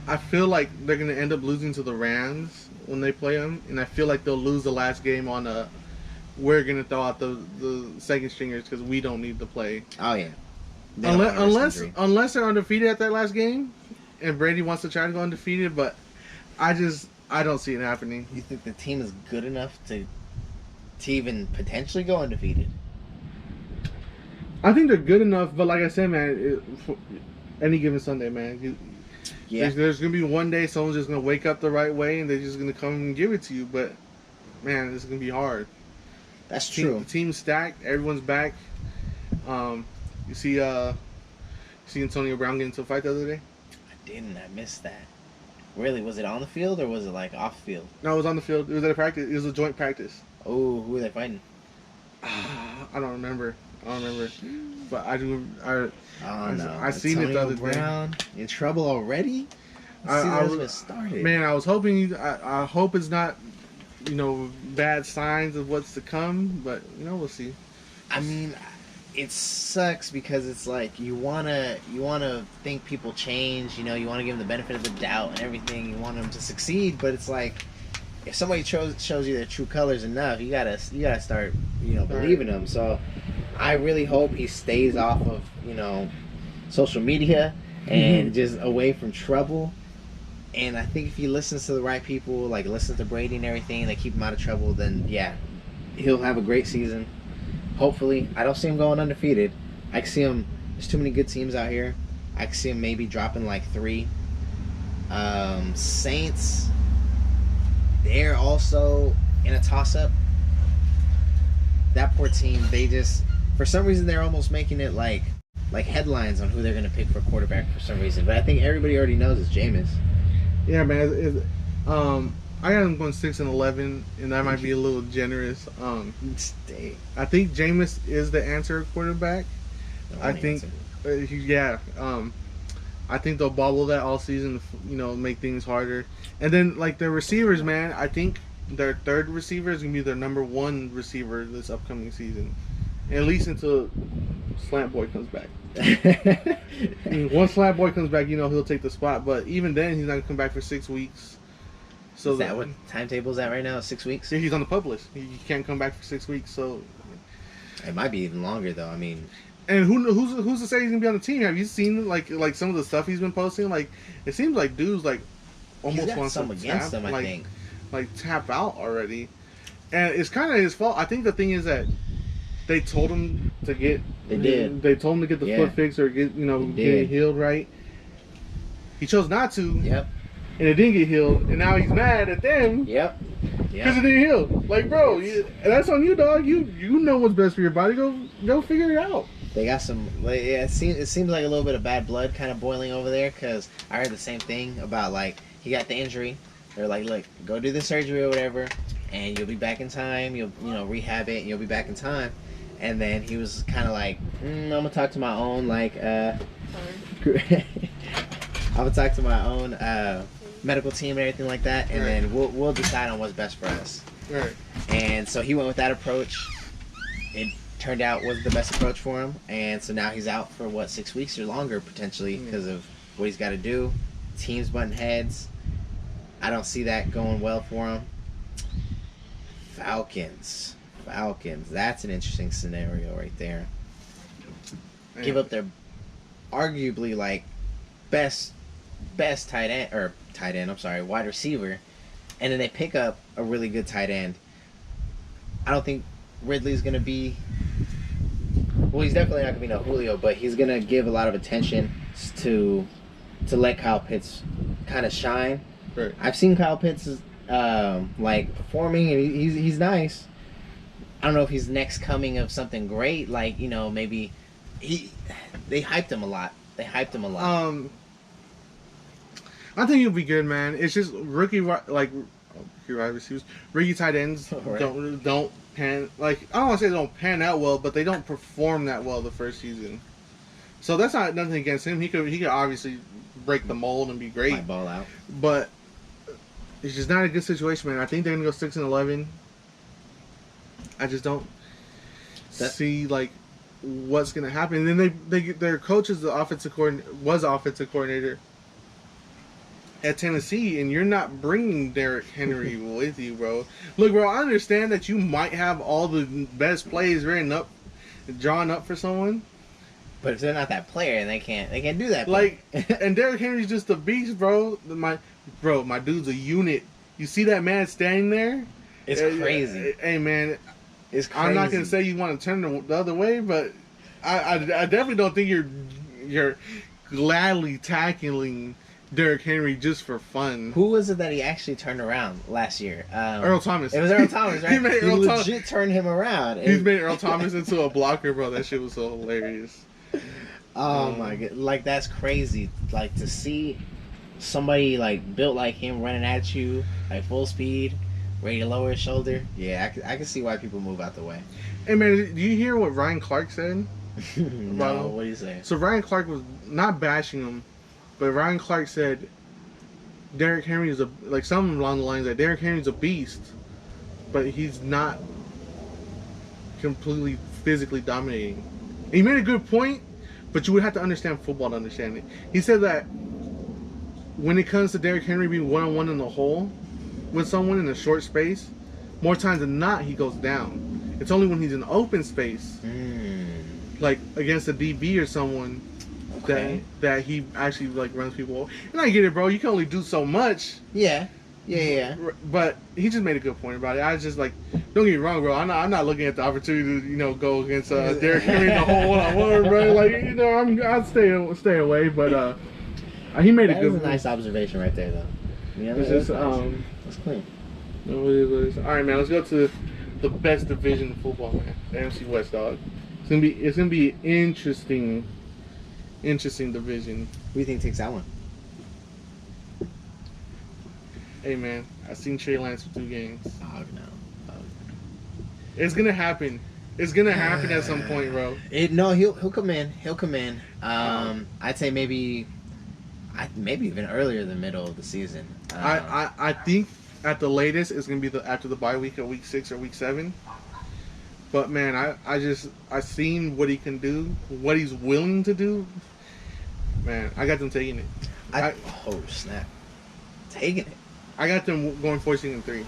I feel like they're going to end up losing to the Rams when they play them. And I feel like they'll lose the last game on we're going to throw out the second stringers because we don't need to play. Oh, yeah. Unless they're undefeated at that last game. And Brady wants to try to go undefeated, but I don't see it happening. You think the team is good enough to even potentially go undefeated? I think they're good enough, but like I said, man, any given Sunday, man, there's gonna be one day someone's just gonna wake up the right way and they're just gonna come and give it to you. But man, it's gonna be hard. That's true. The team's stacked. Everyone's back. You see Antonio Brown get into a fight the other day? I didn't. I missed that. Really? Was it on the field or was it off field? No, it was on the field. It was at a practice. It was a joint practice. Oh, who were they fighting? I don't remember. But I do. Oh no! I seen it the other Brown day. In trouble already? season hasn't even started. Man, I was hoping. I hope it's not, bad signs of what's to come. But we'll see. I mean, it sucks because it's like you wanna think people change. You wanna give them the benefit of the doubt and everything. You want them to succeed, but it's like if somebody shows you their true colors enough, you gotta start believing them. So I really hope he stays off of social media and just away from trouble. And I think if he listens to the right people, like listens to Brady and everything, they keep him out of trouble, then yeah, he'll have a great season. Hopefully. I don't see him going undefeated. I can see him, there's too many good teams out here. I can see him maybe dropping like 3. Saints, they're also in a toss-up. That poor team, they just, for some reason, they're almost making it like headlines on who they're going to pick for quarterback for some reason. But I think everybody already knows it's Jameis. Yeah, man. I got him going 6-11, and that might be a little generous. I think Jameis is the answer quarterback. I think, I think they'll bobble that all season, make things harder. And then, like, their receivers, man, I think their third receiver is going to be their number 1 receiver this upcoming season. At least until Slant Boy comes back. Once Slant Boy comes back, he'll take the spot. But even then, he's not going to come back for 6 weeks. So is that what timetable's at right now? 6 weeks? Yeah, he's on the PUP list. He can't come back for 6 weeks. So it might be even longer, though. I mean... And who's to say he's gonna be on the team? Have you seen like some of the stuff he's been posting? Like it seems like dudes like almost wants to against him. I think tap out already, and it's kind of his fault. I think the thing is that they told him to get they told him to get the foot fixed or get it healed right. He chose not to. Yep. And it didn't get healed, and now he's mad at them. Yep. Because it didn't heal. Like, bro, that's on you, dog. You know what's best for your body. Go figure it out. They got some. It seems like a little bit of bad blood kind of boiling over there. Because I heard the same thing about like he got the injury. They're like, look, go do the surgery or whatever, and you'll be back in time. You'll rehab it, and you'll be back in time. And then he was kind of like, I'm gonna talk to my own I'm gonna talk to my own medical team and everything like that, and then we'll decide on what's best for us. Right. And so he went with that approach. It turned out was the best approach for him, and so now he's out for 6 weeks or longer potentially because of what he's got to do. Teams butting heads. I don't see that going well for him. Falcons. That's an interesting scenario right there. Man. Give up their arguably like best wide receiver, and then they pick up a really good tight end. I don't think Ridley's going to be... Well, he's definitely not going to be no Julio, but he's going to give a lot of attention to let Kyle Pitts kind of shine. Right. I've seen Kyle Pitts performing, and he's nice. I don't know if he's next coming of something great, maybe they hyped him a lot. I think he'll be good, man. It's just rookie receivers, rookie tight ends don't pan. Like I don't want to say they don't pan out well, but they don't perform that well the first season. So that's not nothing against him. He could obviously break the mold and be great. Might ball out, but it's just not a good situation, man. I think they're gonna go 6-11. I just don't see what's gonna happen. And then their coach is the offensive coordinator at Tennessee, and you're not bringing Derrick Henry with you, bro. Look, bro, I understand that you might have all the best plays drawn up for someone, but if they're not that player, they can't do that. And Derrick Henry's just a beast, bro. My dude's a unit. You see that man standing there? It's crazy. Hey, man, it's crazy. I'm not gonna say you want to turn the other way, but I definitely don't think you're gladly tackling Derrick Henry just for fun. Who was it that he actually turned around last year? Earl Thomas. It was Earl Thomas, right? He legit turned him around. He's made Earl Thomas into a blocker, bro. That shit was so hilarious. Oh my god, that's crazy. To see somebody built like him running at you full speed, ready to lower his shoulder. Yeah, I can see why people move out the way. Hey man, do you hear what Ryan Clark said? No, what do you say? So Ryan Clark was not bashing him, but Ryan Clark said Derrick Henry is something along the lines that Derrick Henry's a beast, but he's not completely physically dominating. And he made a good point, but you would have to understand football to understand it. He said that when it comes to Derrick Henry being one-on-one in the hole with someone in a short space, more times than not he goes down. It's only when he's in open space, like against a DB or someone, that he actually like runs people over. And I get it, bro. You can only do so much. Yeah. But he just made a good point about it. I was just like, don't get me wrong, bro. I'm not looking at the opportunity to go against Derrick Henry in the whole one-on-one, bro. Like I'd stay away. But he made a good. That was a nice observation right there, though. Yeah, it's that's clean. All right, man. Let's go to the best division in football, man. The NFC West, dog. It's gonna be interesting division. Who do you think takes that one? Hey, man. I seen Trey Lance for 2 games. Oh no. It's gonna happen. It's gonna happen at some point, bro. He'll come in. He'll come in. I'd say maybe even earlier in the middle of the season. I think at the latest it's gonna be after the bye week, or week 6 or week 7. But man, I seen what he can do, what he's willing to do. Man, I got them taking it. Oh snap! Taking it. I got them going 14-3.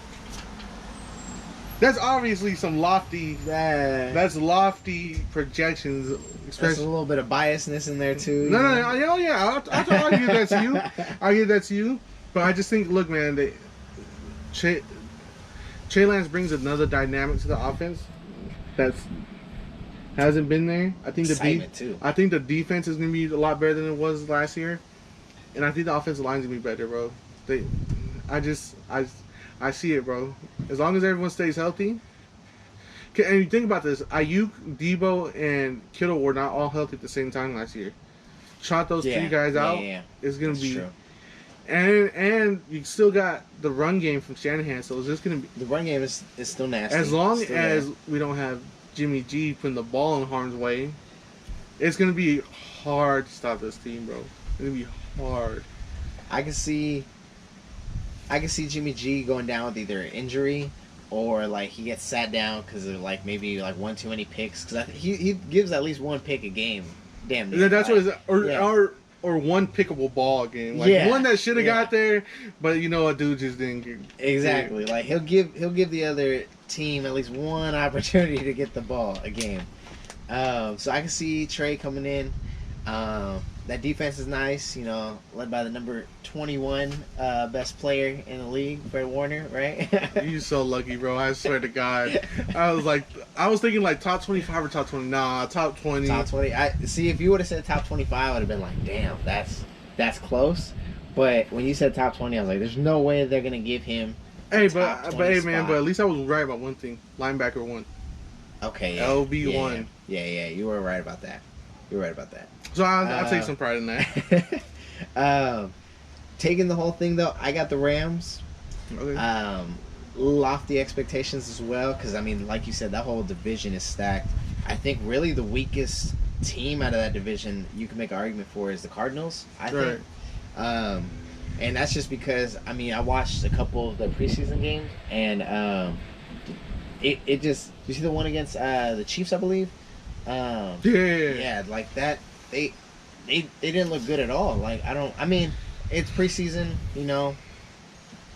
That's obviously some lofty. That's lofty projections. There's a little bit of biasness in there too. No. Oh yeah, I'll give that to you. I'll give that to you. But I just think, look, man, Trey Lance brings another dynamic to the offense that's hasn't been there. I think I think the defense is gonna be a lot better than it was last year, and I think the offensive line is gonna be better, bro. I see it, bro. As long as everyone stays healthy. And you think about this, Ayuk, Debo, and Kittle were not all healthy at the same time last year. Shot those 3 guys out. It's gonna be. True. And you still got the run game from Shanahan, so it's just gonna be. The run game is still nasty. As long as we don't have Jimmy G putting the ball in harm's way, it's gonna be hard to stop this team, bro. It's gonna be hard. I can see Jimmy G going down with either injury or like he gets sat down because of like maybe like 1 too many picks, because he gives at least 1 pick a game. Damn. Yeah, that's what it's or 1 pickable ball a game, like one that should have got there, but a dude just didn't get. Exactly. Like he'll give the other team at least 1 opportunity to get the ball a game. So I can see Trey coming in. That defense is nice, led by the number 21 best player in the league, Fred Warner, right? You're so lucky, bro. I swear to God. I was thinking like top 25 or top 20. Nah, top 20. Top 20. If you would have said top 25, I would have been like, damn, that's close. But when you said top 20, I was like, there's no way they're gonna give him. Hey, but at least I was right about one thing. Linebacker 1. Okay. Yeah. LB 1. Yeah. You were right about that. So I'll take some pride in that. Taking the whole thing though, I got the Rams. Okay. Lofty expectations as well, because I mean, like you said, that whole division is stacked. I think really the weakest team out of that division you can make an argument for is the Cardinals. I think. And that's just because I watched a couple of the preseason games, and it just, you see the one against the Chiefs, I believe. Yeah, like that. They didn't look good at all. Like it's preseason,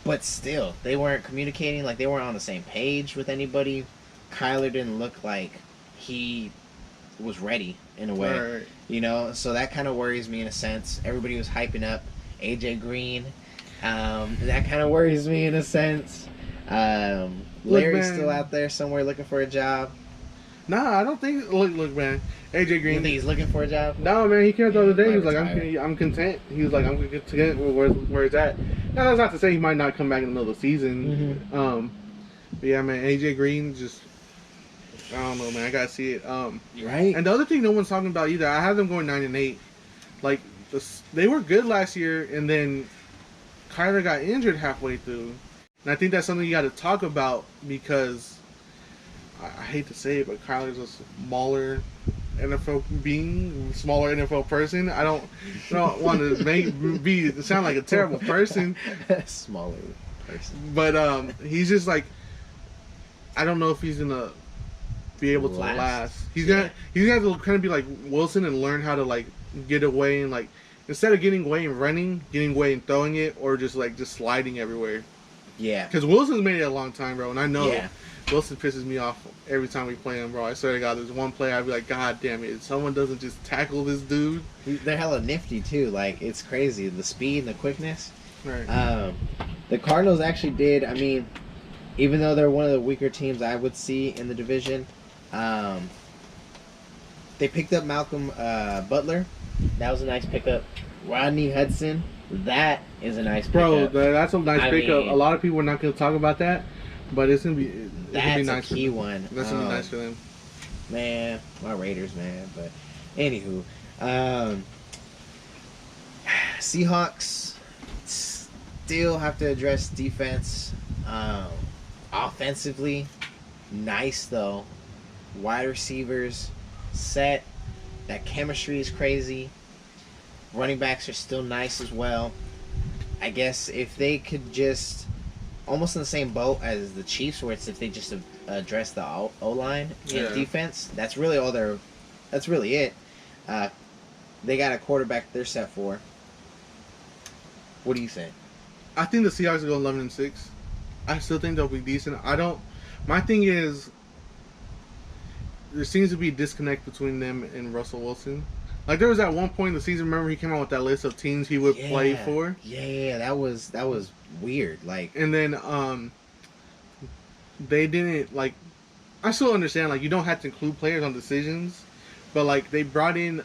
but still they weren't communicating. Like they weren't on the same page with anybody. Kyler didn't look like he was ready in a way, So that kind of worries me in a sense. Everybody was hyping up AJ Green. That kind of worries me in a sense. Larry's still out there somewhere looking for a job. Nah, I don't think. Look, man. AJ Green. You think he's looking for a job? No, man. He came out the other day. He was like, I'm content. He was like, I'm content with where it's at. Now, that's not to say he might not come back in the middle of the season. Mm-hmm. But yeah, man. AJ Green just. I don't know, man. I gotta see it. Right. And the other thing no one's talking about either, I have them going 9-8. Like they were good last year, and then Kyler got injured halfway through, and I think that's something you got to talk about because. I hate to say it, but Kyler's a smaller NFL being smaller NFL person. I don't want to sound like a terrible person. Smaller person. But he's just like, I don't know if he's gonna be able to last. He's gonna have to kind of be like Wilson and learn how to like get away and like instead of getting away and running, getting away and throwing it, or just sliding everywhere. Yeah. Because Wilson's made it a long time, bro, and I know. Yeah. Wilson pisses me off every time we play him, bro. I swear to God, there's one play I'd be like, God damn it, if someone doesn't just tackle this dude. They're hella nifty too. Like it's crazy, the speed and the quickness. Right. The Cardinals actually did. I mean, even though they're one of the weaker teams I would see in the division, they picked up Malcolm Butler. That was a nice pickup. Rodney Hudson. That is a nice pickup. Bro, that's a nice pickup. A lot of people are not going to talk about that, but it's going to be. That's nice a key one. That's gonna be nice for them. Man, my Raiders, man. But anywho, Seahawks still have to address defense. Offensively, nice though. Wide receivers set. That chemistry is crazy. Running backs are still nice as well. I guess if they could just almost in the same boat as the Chiefs, where it's if they just address the O-line and defense, that's really it. They got a quarterback they're set for. What do you think? I think the Seahawks will go 11-6. I still think they'll be decent. My thing is, there seems to be a disconnect between them and Russell Wilson. Like there was at one point in the season, remember he came out with that list of teams he would play for. Yeah, that was weird. Like, and then they didn't like. I still understand like you don't have to include players on decisions, but like they brought in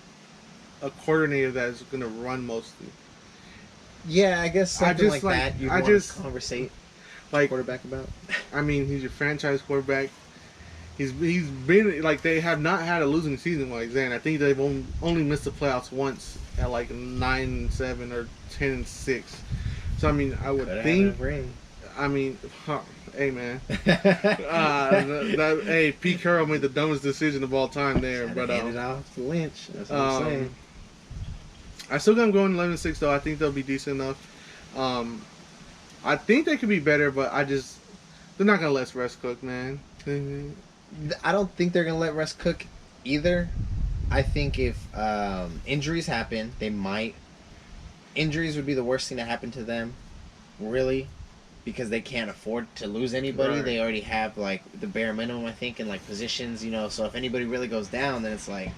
a coordinator that's gonna run mostly. Yeah, I guess something like that. You want to conversate like quarterback about. I mean, he's your franchise quarterback. He's been like they have not had a losing season like that. I think they've only missed the playoffs once at like 9-7 or 10-6. So I mean, I would think. I mean, hey man, hey Pete Carroll made the dumbest decision of all time there. But handed off to Lynch. That's what I'm saying. I still got them going 11-6 though. I think they'll be decent enough. I think they could be better, but they're not gonna let Russ cook, man. I don't think they're going to let Russ cook either. I think if injuries happen, they might. Injuries would be the worst thing to happen to them, really, because they can't afford to lose anybody. Right. They already have, like, the bare minimum, I think, in, like, positions, you know. So if anybody really goes down, then it's like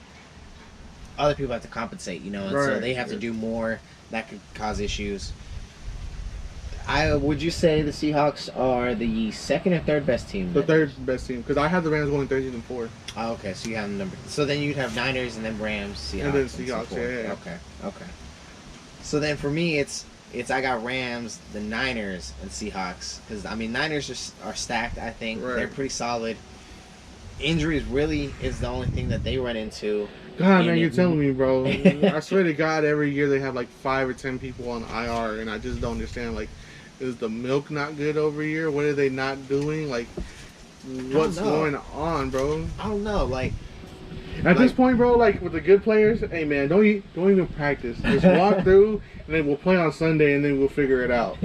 other people have to compensate, you know. And so they have to do more. That could cause issues. Would you say the Seahawks are the second or third best team? The third best team, because I have the Rams going 13-4. Oh, okay, so you have the number. So then you'd have Niners and then Rams, Seahawks, and then Seahawks. Yeah. Okay. So then for me, it's I got Rams, the Niners, and Seahawks, because I mean Niners are stacked. I think they're pretty solid. Injuries really is the only thing that they run into. God, man, you're telling me, bro. I swear to God, every year they have like 5 or 10 people on IR, and I just don't understand. Like, is the milk not good over here? What are they not doing? Like, what's going on, bro? I don't know. Like, at this point, bro, like with the good players, hey man, don't even practice. Just walk through, and then we'll play on Sunday, and then we'll figure it out.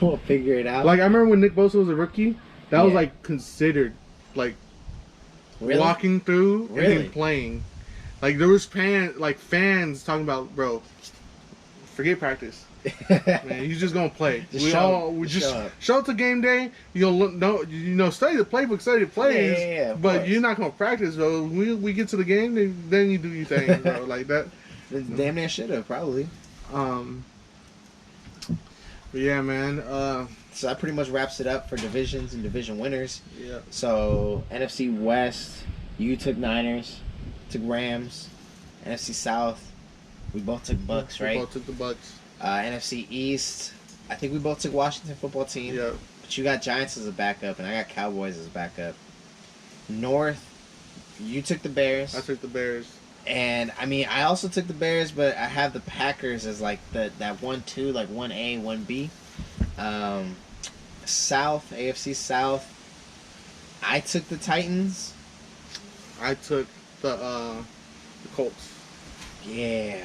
We'll figure it out. Like I remember when Nick Bosa was a rookie, that was like considered like walking through and then playing. Like there was fans talking about, bro, forget practice. Man, he's just gonna play. Show up to game day. You'll study the playbook, study the plays, but you're not gonna practice. So we get to the game, then you do your thing, bro. Like that. Damn near should have probably. But yeah, man. So that pretty much wraps it up for divisions and division winners. Yeah. So NFC West, you took Niners, took Rams. NFC South, we both took Bucks, right? We both took the Bucks. NFC East, I think we both took Washington football team. Yeah. But you got Giants as a backup, and I got Cowboys as a backup. North, you took the Bears. I took the Bears. And, I mean, I also took the Bears, but I have the Packers as, like, that 1-2, like 1A, 1B. South, AFC South, I took the Titans. I took the The Colts. Yeah,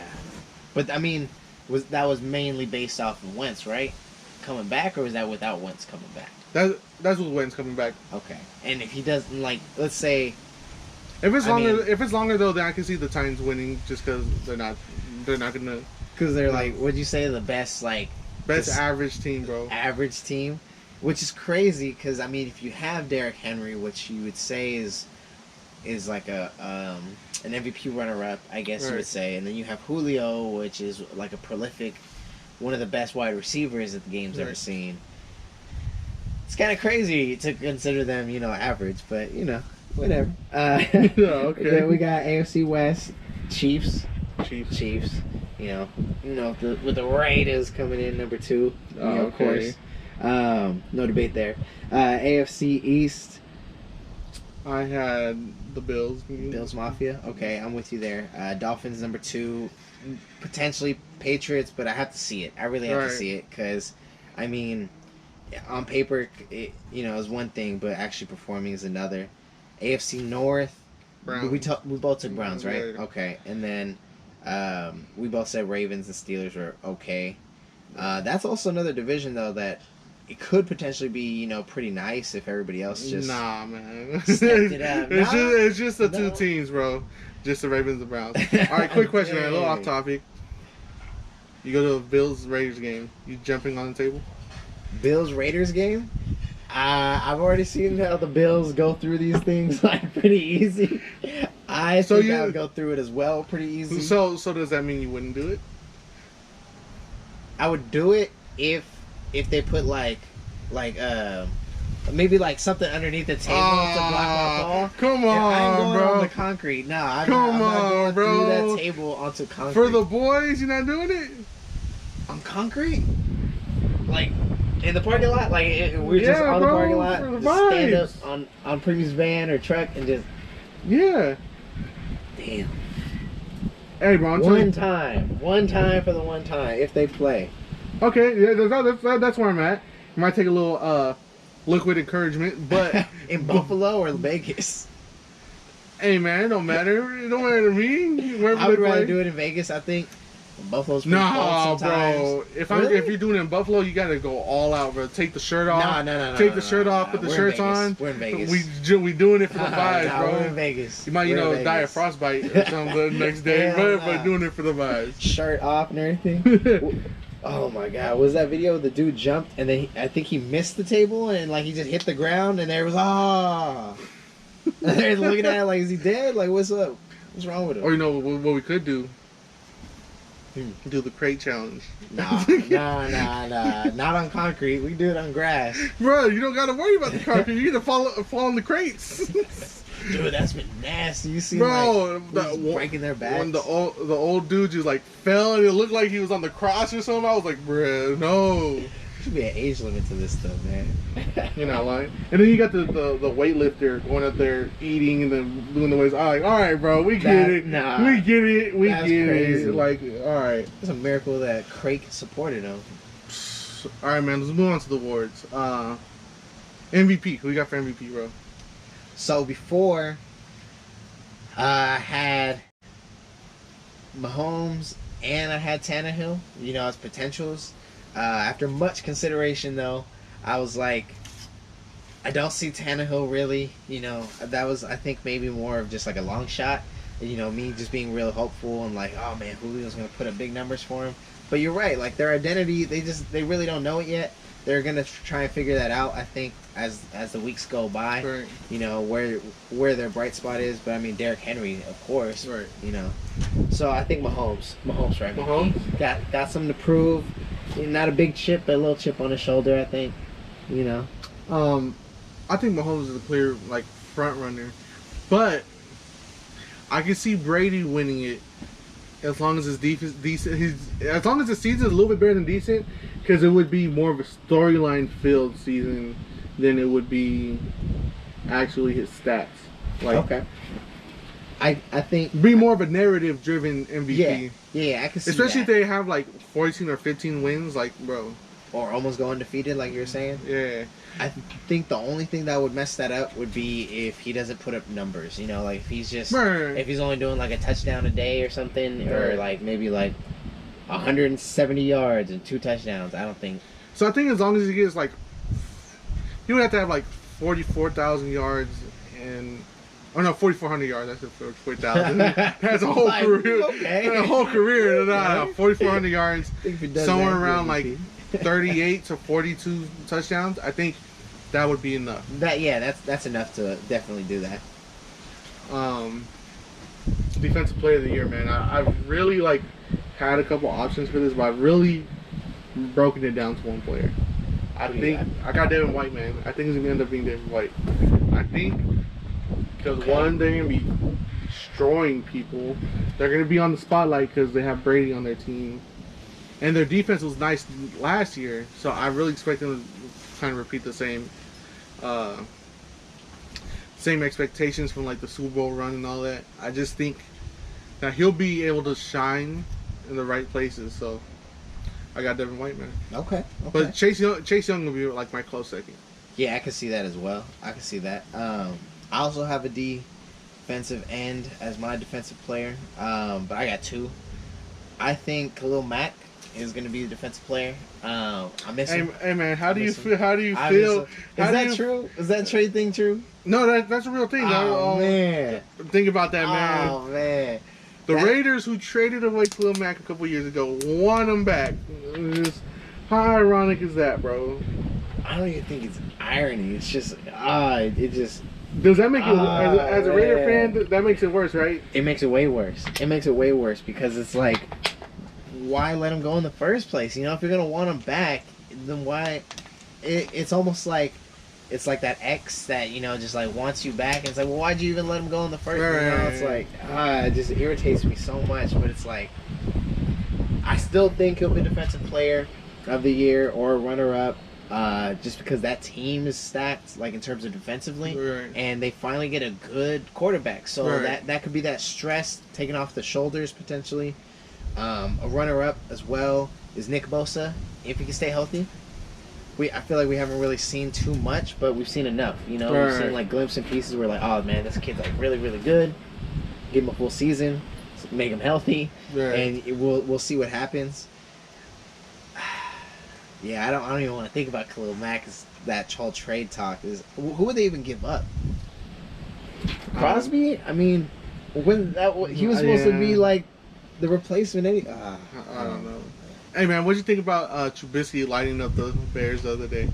but I mean, that was mainly based off of Wentz, right? Coming back, or was that without Wentz coming back? That's what Wentz coming back. Okay, and if he doesn't, like, let's say, if it's longer though, then I can see the Titans winning just because they're not gonna. Because they're like, would you say the best average team, bro? Average team, which is crazy because I mean, if you have Derrick Henry, which you would say is like an MVP runner-up, I guess you would say, and then you have Julio, which is like a prolific, one of the best wide receivers that the game's ever seen. It's kind of crazy to consider them, average, but whatever. Okay. Then we got AFC West, Chiefs. With the Raiders coming in number 2, of course. No debate there. AFC East. I had the Bills. Bills Mafia. Okay, I'm with you there. Dolphins number 2, potentially Patriots, but I have to see it. I really have to see it because, I mean, on paper, it is one thing, but actually performing is another. AFC North. Browns. We both took Browns, right? Yeah. Okay, and then we both said Ravens and Steelers are okay. That's also another division though that it could potentially be pretty nice if everybody else just man stepped it up. It's just the two teams, bro. Just the Ravens and Browns. All right, quick question, man. A little off topic. You go to a Bills Raiders game. You jumping on the table? Bills Raiders game. I've already seen how the Bills go through these things like pretty easy. I think I would go through it as well pretty easy. So does that mean you wouldn't do it? I would do it if they put maybe like something underneath the table to block my ball. Come on, I'm going bro. on the concrete. No, I'm not going through that table onto concrete. For the boys, you're not doing it? On concrete? Like in the parking lot? Like we're just on the parking lot, just stand up on Primy's van or truck and just... Yeah. Damn. Hey, bro, one time for the one time if they play. Okay, yeah, that's where I'm at. I might take a little liquid encouragement, but in Buffalo or Vegas. Hey man, it don't matter. It don't matter to me. I would rather do it in Vegas. I think Buffalo's pretty cold sometimes. Bro. If you're doing it in Buffalo, you gotta go all out, bro. Take the shirt off. No. Take the shirt off. Put the shirts on. We're in Vegas. We doing it for the vibes, bro. We're in Vegas. You might die of frostbite or something the next day, but doing it for the vibes. Shirt off and everything. Oh my God! Was that video? The dude jumped and then I think he missed the table and like he just hit the ground and there was And they're looking at it like, is he dead? Like, what's up? What's wrong with him? Or what we could do? Do the crate challenge. Nah. Not on concrete. We do it on grass. Bro, you don't gotta worry about the concrete. You gotta fall in the crates. Dude, that's been nasty. You see, breaking their backs. When the old dude just like fell and it looked like he was on the cross or something. I was like, bruh, no. Should be an age limit to this stuff, man. You're not lying. And then you got the weightlifter going up there eating and then doing the weights. All right, bro, we get it. Nah, we get it. We get crazy. it. Like, all right. It's a miracle that Crake supported him. All right, man. Let's move on to the awards. MVP. Who you got for MVP, bro? So before, I had Mahomes and I had Tannehill. As potentials. After much consideration, though, I was like, I don't see Tannehill really. That was, I think, maybe more of just like a long shot. Me just being real hopeful and like, oh man, Julio's going to put up big numbers for him. But you're right, like their identity, they really don't know it yet. They're going to try and figure that out, I think, as the weeks go by. Right. Where their bright spot is. But I mean, Derrick Henry, of course. Right. So I think Mahomes right? Mahomes? Got something to prove. Not a big chip, but a little chip on his shoulder, I think. I think Mahomes is a clear front runner, but I can see Brady winning it as long as his defense decent. As long as the season is a little bit better than decent, because it would be more of a storyline filled season than it would be actually his stats. Okay. I think be more of a narrative driven MVP. Yeah, I can see especially that. if they have 14 or 15 wins, bro. or almost go undefeated, like you were saying. Yeah. I think the only thing that would mess that up would be if he doesn't put up numbers. You know, like if he's just if he's only doing like a touchdown a day or something, or like maybe like 170 yards and 2 touchdowns. I don't think. So I think as long as he gets like, he would have to have like 44,000 yards and. Oh no, 4,400 yards. That's 40,000. That's a whole career. Okay. A whole career. 4,400 yards. Somewhere around like 38 to 42 touchdowns. I think that would be enough. That's enough to definitely do that. Defensive player of the year, man. I've really like had a couple options for this, but I've really broken it down to one player. I got Devin White, man. I think it's gonna end up being Devin White. I think. Because one, they're going to be destroying people. They're going to be on the spotlight because they have Brady on their team. And their defense was nice last year. So I really expect them to kind of repeat the same expectations from like the Super Bowl run and all that. I just think that he'll be able to shine in the right places. So I got Devin White, man. Okay. But Chase Young will be like my close second. Yeah, I can see that as well. I can see that. I also have a defensive end as my defensive player, but I got 2. I think Khalil Mack is going to be the defensive player. I miss him. Hey man, how do you feel? Is that true? Is that trade thing true? No, that's a real thing. Oh man, think about that, man. Oh man, the Raiders who traded away Khalil Mack a couple years ago want him back. How ironic is that, bro? I don't even think it's irony. It's just it just. Does that make it, as a Raider fan, that makes it worse, right? It makes it way worse. It makes it way worse because it's like, why let him go in the first place? You know, if you're going to want him back, then why? It's almost like, it's like that ex that, you know, just like wants you back. And it's like, well, why'd you even let him go in the first place? You know, it's like, it just irritates me so much. But it's like, I still think he'll be Defensive Player of the Year or runner-up. Just because that team is stacked, like in terms of defensively, and they finally get a good quarterback, so that could be that stress taken off the shoulders potentially. A runner-up as well is Nick Bosa, if he can stay healthy. I feel like we haven't really seen too much, but we've seen enough. You know, we've seen like glimpses and pieces where like, oh man, this kid's like really, really good. Give him a full season, make him healthy, and we'll see what happens. Yeah, I don't even want to think about Khalil Mack as that whole trade talk. Who would they even give up? Crosby? I mean, he was supposed to be like the replacement. I don't know. Hey man, what'd you think about Trubisky lighting up the Bears the other day?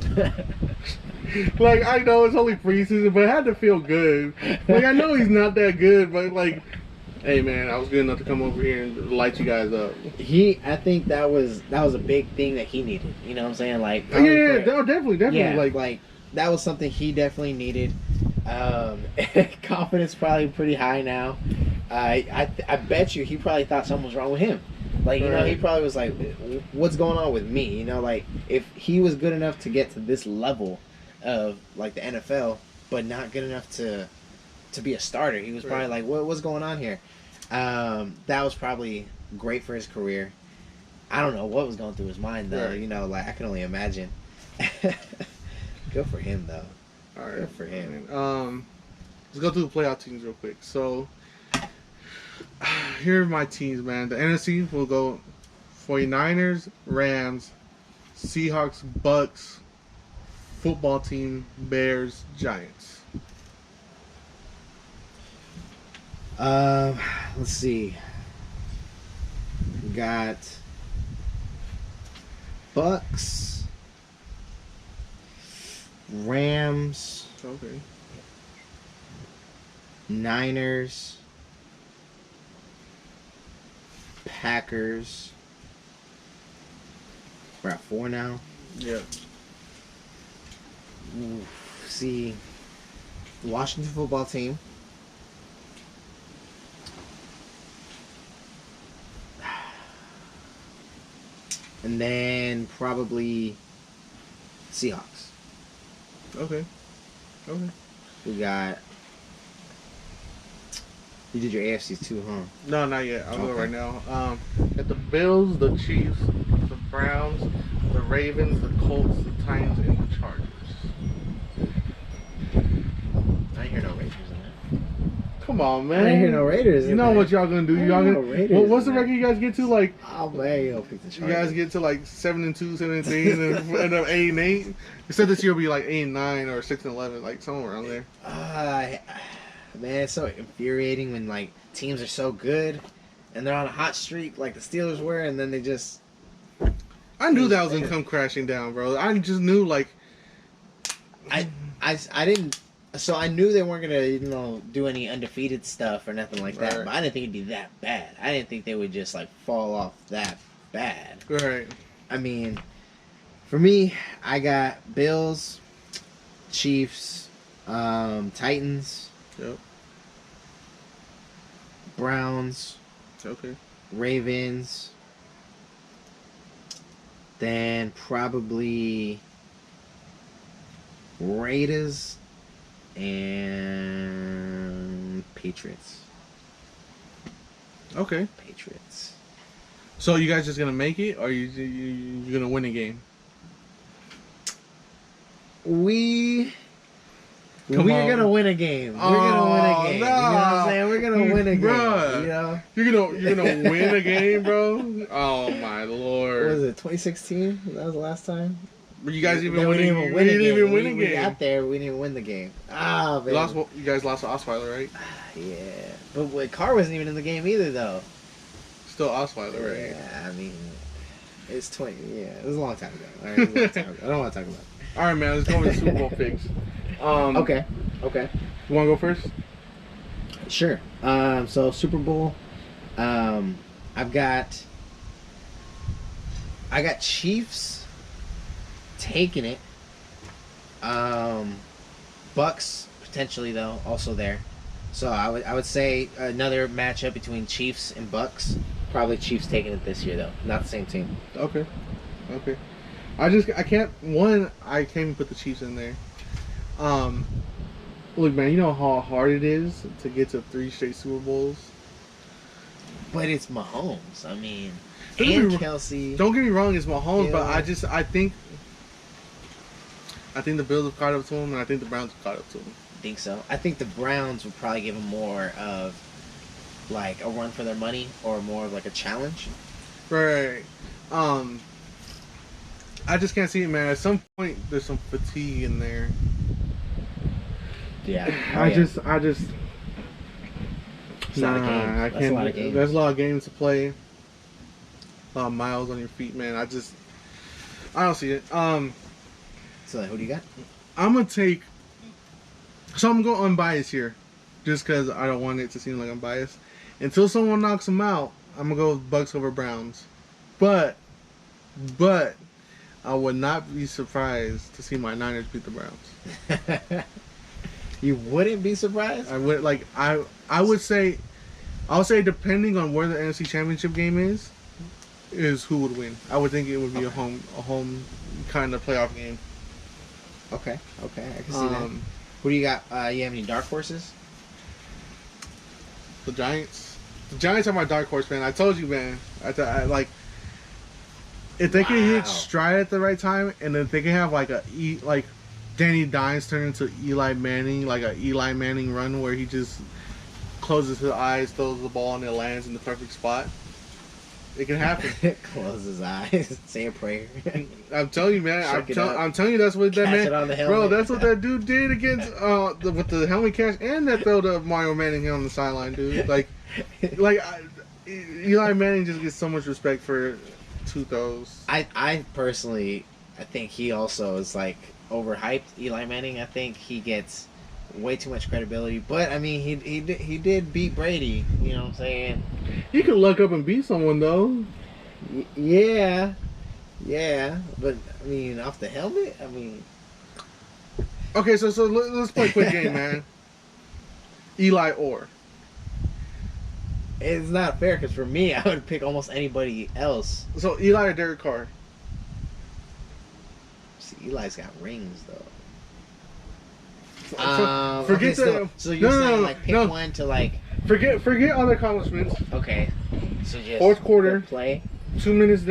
Like, I know it's only preseason, but it had to feel good. Like, I know he's not that good, but like, hey man, I was good enough to come over here and light you guys up. I think that was a big thing that he needed. You know what I'm saying? Like, definitely. Yeah, like that was something he definitely needed. Confidence probably pretty high now. I bet you he probably thought something was wrong with him. Like, you know, he probably was like, what's going on with me? You know, like if he was good enough to get to this level of like the NFL, but not good enough to be a starter, he was probably like, what's going on here? That was probably great for his career. I don't know what was going through his mind though. You know, like I can only imagine. Good for him though. All right, good for him. Let's go through the playoff teams real quick. So here are my teams, man. The NFC will go 49ers, Rams, Seahawks, Bucks, football team, Bears, Giants. Let's see. We got Bucks, Rams, Niners, Packers. We're at 4 now. Yeah. See, Washington football team. And then probably Seahawks. Okay. We got. You did your AFCs too, huh? No, not yet. I'll go right now. Got the Bills, the Chiefs, the Browns, the the Ravens, the Colts, the Titans, and the Chargers. I ain't hear no Raiders in that. Come on, man. I ain't hear no Raiders. You know what y'all gonna do? Y'all gonna. What's the record you guys get to? Like, oh man, you don't pick the you Chargers. guys get to like 7-2, 7-3, and then end up 8-8. You said this year will be like 8-9 or 6-11, like somewhere around there. Man, it's so infuriating when like teams are so good and they're on a hot streak like the Steelers were, and then they just. I knew that was gonna come crashing down, bro. I just knew like. I didn't. So I knew they weren't gonna, do any undefeated stuff or nothing like that. Right. But I didn't think it'd be that bad. I didn't think they would just like fall off that bad. Right. I mean, for me, I got Bills, Chiefs, Titans, Yep. Browns, Okay. Ravens, then probably Raiders and Patriots. Okay. Patriots. So you guys just gonna make it, or you gonna win a game? We're Come on. gonna win a game. We're gonna win a game. No. You know what I'm saying? We're gonna win a game. Bruh. You know? You're gonna win a game, bro? Oh my What lord! was it? 2016? That was the last time. But you guys even Then win we a didn't game? even win a game. even win a We game. got there. We didn't even win the game. Ah, You, man. you guys lost to Osweiler, right? Yeah, but Carr wasn't even in the game either, though. Still Osweiler, right? Yeah, I mean, it's 20. Yeah, it was a long time ago. All right, it was a long time ago. I don't want to talk about it. All right, man. Let's go with the Super Bowl picks. Okay. You want to go first? Sure. So Super Bowl, I've got Chiefs taking it. Bucks potentially though also there. So I would say another matchup between Chiefs and Bucks. Probably Chiefs taking it this year though. Not the same team. Okay. I can't even put the Chiefs in there. Look, man, you know how hard it is to get to 3 straight Super Bowls. But it's Mahomes. I mean, Don't and get me- Kelsey. Don't get me wrong, it's Mahomes, but Yeah. I think the Bills have caught up to him, and I think the Browns have caught up to him. Think so. I think the Browns would probably give them more of like a run for their money or more of like a challenge. Right. I just can't see it, man. At some point, there's some fatigue in there. Yeah. I just. It's not a game. I That's can't. a lot of games. There's a lot of games to play. A lot of miles on your feet, man. I don't see it. So who do you got? I'm gonna take. So I'm going unbiased here, just because I don't want it to seem like I'm biased. Until someone knocks them out, I'm gonna go with Bucks over Browns. But I would not be surprised to see my Niners beat the Browns. You wouldn't be surprised? I would would say depending on where the NFC Championship game is who would win. I would think it would be a home kind of playoff game. Okay, I can see that. Who do you got? You have any dark horses? The Giants. The Giants are my dark horse, man. I told you, man. I like if they can hit stride at the right time, and then they can have like Danny Dimes turn into Eli Manning, like a Eli Manning run where he just closes his eyes, throws the ball, and it lands in the perfect spot. It can happen. Close his eyes, say a prayer. I'm telling you, man. Shuck it up. I'm telling you, that's what that Catch man. it on the Bro, helmet. that's what that dude did against with the helmet catch and that throw to Mario Manning on the sideline, dude. Eli Manning just gets so much respect for 2 throws. I personally, I think he also is like overhyped. Eli Manning, I think he gets way too much credibility. But I mean, he did beat Brady. You know what I'm saying? You can look up and beat someone though. Yeah. But I mean, off the helmet, I mean. Okay, so let's play a quick game, man. Eli or. It's not fair because for me, I would pick almost anybody else. So Eli or Derek Carr. See, Eli's got rings though. Forget okay, so you're saying like pick one to like. Forget other accomplishments. Okay. So just 4th quarter. play. 2 minutes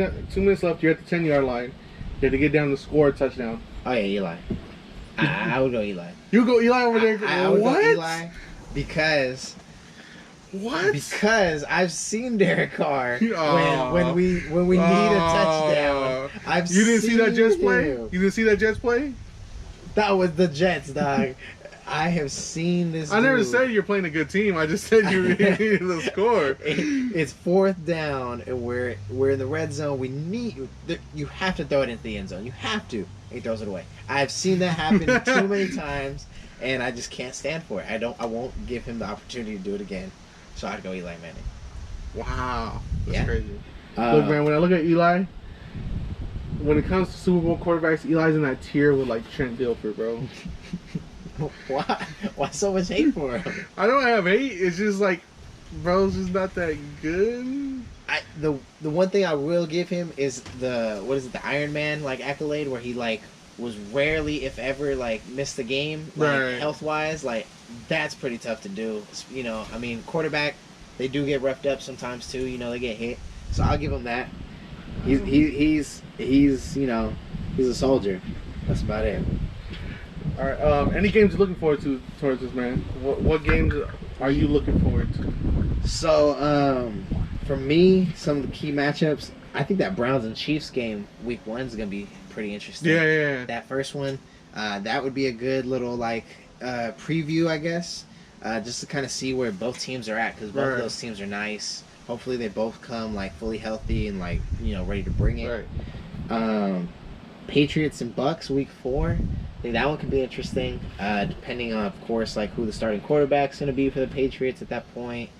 left. You're at the 10-yard line. You have to get down to score a touchdown. Oh yeah, Eli. I would go Eli. You go Eli over there. I would What? go Eli because I've seen Derek Carr when we need a touchdown. You didn't see that Jets play? him. You didn't see that Jets play? That was the Jets, dog. I have seen this. I never dude. said you're playing a good team. I just said you needed to score. It's 4th down, and we're in the red zone. You have to throw it into the end zone. You have to. He throws it away. I've seen that happen too many times, and I just can't stand for it. I won't give him the opportunity to do it again. So I'd go Eli Manning. Wow, that's Yeah. crazy. Look, man, when I look at Eli, when it comes to Super Bowl quarterbacks, Eli's in that tier with like Trent Dilfer, bro. Why? Why so much hate for him? I don't have hate. It's just like, bro's just not that good. The one thing I will give him is the Iron Man like accolade where he like was rarely, if ever, like missed the game, like Right. health wise. Like that's pretty tough to do. You know, I mean, quarterback, they do get roughed up sometimes too. You know, they get hit. So I'll give him that. He's you know, he's a soldier. That's about it. All right. Any games you're looking forward to towards this, man? What games are you looking forward to? So, for me, some of the key matchups, I think that Browns and Chiefs game, week 1, is going to be pretty interesting. Yeah. That first one, that would be a good little, like, preview, I guess, just to kind of see where both teams are at, because both of those teams are nice. Hopefully they both come, like, fully healthy and, like, you know, ready to bring it. Right. Patriots and Bucks, week 4. I think that one could be interesting, depending on, of course, like who the starting quarterback's going to be for the Patriots at that point.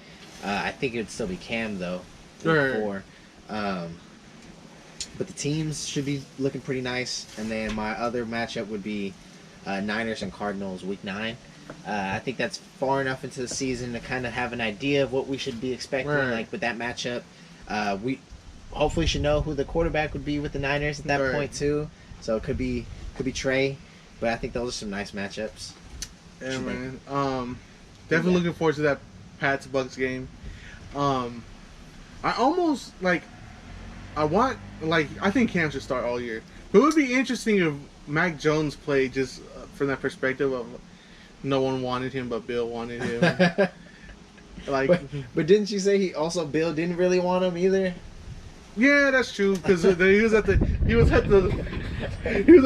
I think it would still be Cam, though, week 4. But the teams should be looking pretty nice. And then my other matchup would be Niners and Cardinals, week 9. I think that's far enough into the season to kind of have an idea of what we should be expecting, like with that matchup. We hopefully should know who the quarterback would be with the Niners at that point, too. So it could be Trey. But I think those are some nice matchups. Yeah, man. Definitely looking forward to that Pats Bucks game. I almost I think Cam should start all year. But it would be interesting if Mac Jones played just from that perspective of no one wanted him, but Bill wanted him. But didn't you say Bill didn't really want him either? Yeah, that's true. Because he was at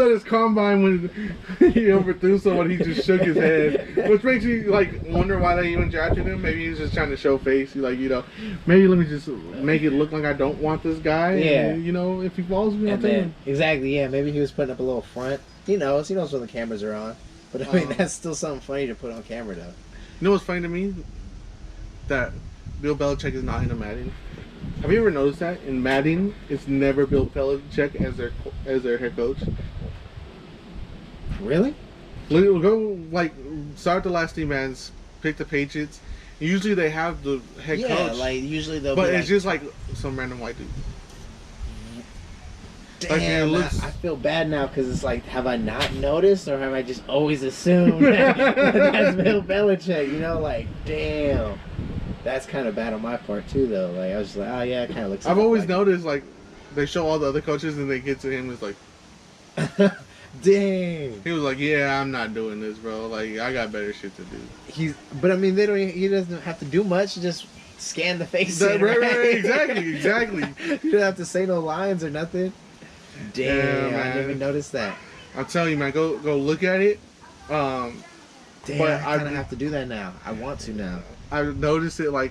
his combine when he overthrew someone. He just shook his head, which makes you like wonder why they even drafted him. Maybe he's just trying to show face. He's like, maybe let me just make it look like I don't want this guy. Yeah. And, if he falls, I'll take him. Exactly. Yeah. Maybe he was putting up a little front. He knows when the cameras are on. But I mean, that's still something funny to put on camera, though. You know what's funny to me? That Bill Belichick is not in a Madden. Have you ever noticed that in Madden, it's never Bill Belichick as their head coach? Really? Go start the last 3 Maddens, pick the Patriots. Usually they have the head coach. Yeah, like usually they'll. But it's just like some random white dude. Damn, I feel bad now because it's like, have I not noticed or have I just always assumed that that's Bill Belichick? Like, damn. That's kind of bad on my part too, though. Like I was just like, oh yeah, it kind of looks. I've always noticed they show all the other coaches and they get to him. It's like, dang. He was like, yeah, I'm not doing this, bro. Like I got better shit to do. But I mean, he doesn't have to do much. Just scan the face. Right, exactly. You don't have to say no lines or nothing. Damn, I didn't even notice that. I'm telling you, man, go look at it. Damn, but I kind of have to do that now. I want to now. I've noticed it, I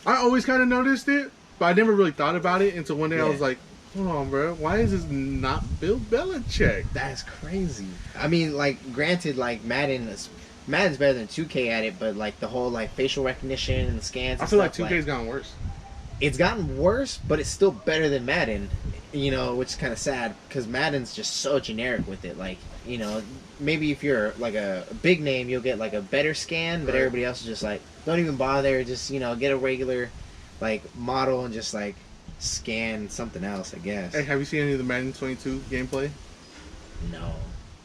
always kind of noticed it, but I never really thought about it until one day I was like, hold on, bro, why is this not Bill Belichick? That's crazy. I mean, granted, Madden's better than 2K at it, but the whole facial recognition and the scans. I feel like 2K's gotten worse. It's gotten worse, but it's still better than Madden. Which is kind of sad because Madden's just so generic with it. Maybe if you're a big name, you'll get a better scan, but everybody else is just don't even bother. Just get a regular model and just scan something else, I guess. Hey, have you seen any of the Madden 22 gameplay? No.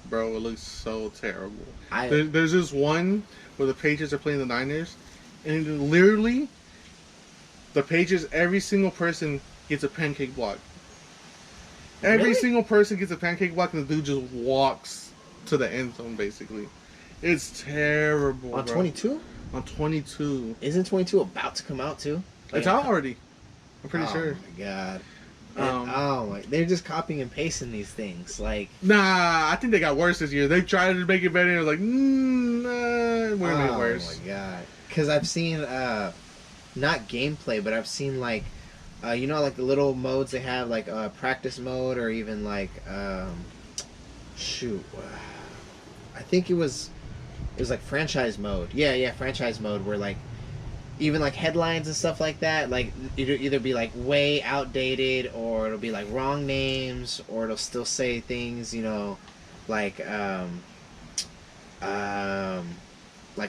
Bro, it looks so terrible. There's this one where the Patriots are playing the Niners, and literally, the Patriots, every single person gets a pancake block. Every Really? single person gets a pancake block, and the dude just walks to the end zone. Basically, it's terrible. On bro. 22? On 22, Isn't 22 about to come out too? it's out already. I'm pretty sure. Oh my god. And, they're just copying and pasting these things. Like, Nah, I think they got worse this year. They tried to make it better, and it was like, we're gonna make it oh worse. my god. Because I've seen, not gameplay, but I've seen like, you know, like the little modes they have, like practice mode, or even like, shoot, I think it was like franchise mode. Yeah, franchise mode, where like even like headlines and stuff like that, like it'll either be like way outdated, or it'll be like wrong names, or it'll still say things, you know, like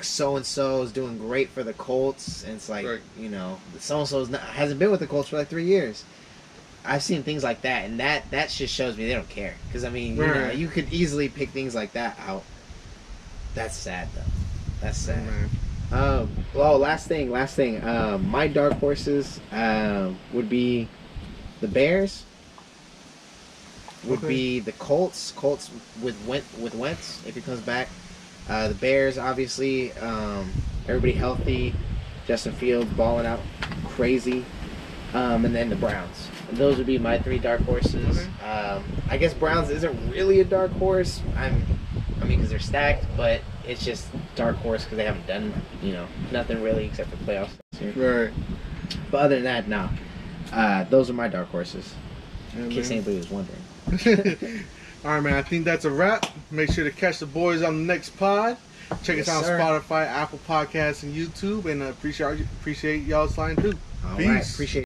so and so is doing great for the Colts, and it's like, right. you know, so and so hasn't been with the Colts for like 3 years. I've seen things like that, and that just shows me they don't care. Because I mean, you know, you could easily pick things like that out. That's sad though. That's sad. Well, last thing. My dark horses would be the Bears. Would be the Colts. Colts with Wentz if he comes back. The Bears, obviously, everybody healthy. Justin Fields balling out crazy. And then the Browns. And those would be my 3 dark horses. Okay. I guess Browns isn't really a dark horse. I mean, because they're stacked, but it's just dark horse because they haven't done, you know, nothing really except for playoffs this year. Right. But other than that, no. Those are my dark horses. Yeah, In case man. anybody was wondering. All right, man. I think that's a wrap. Make sure to catch the boys on the next pod. Check us out on Spotify, Apple Podcasts, and YouTube. And appreciate y'all sliding through. All Peace. right. Appreciate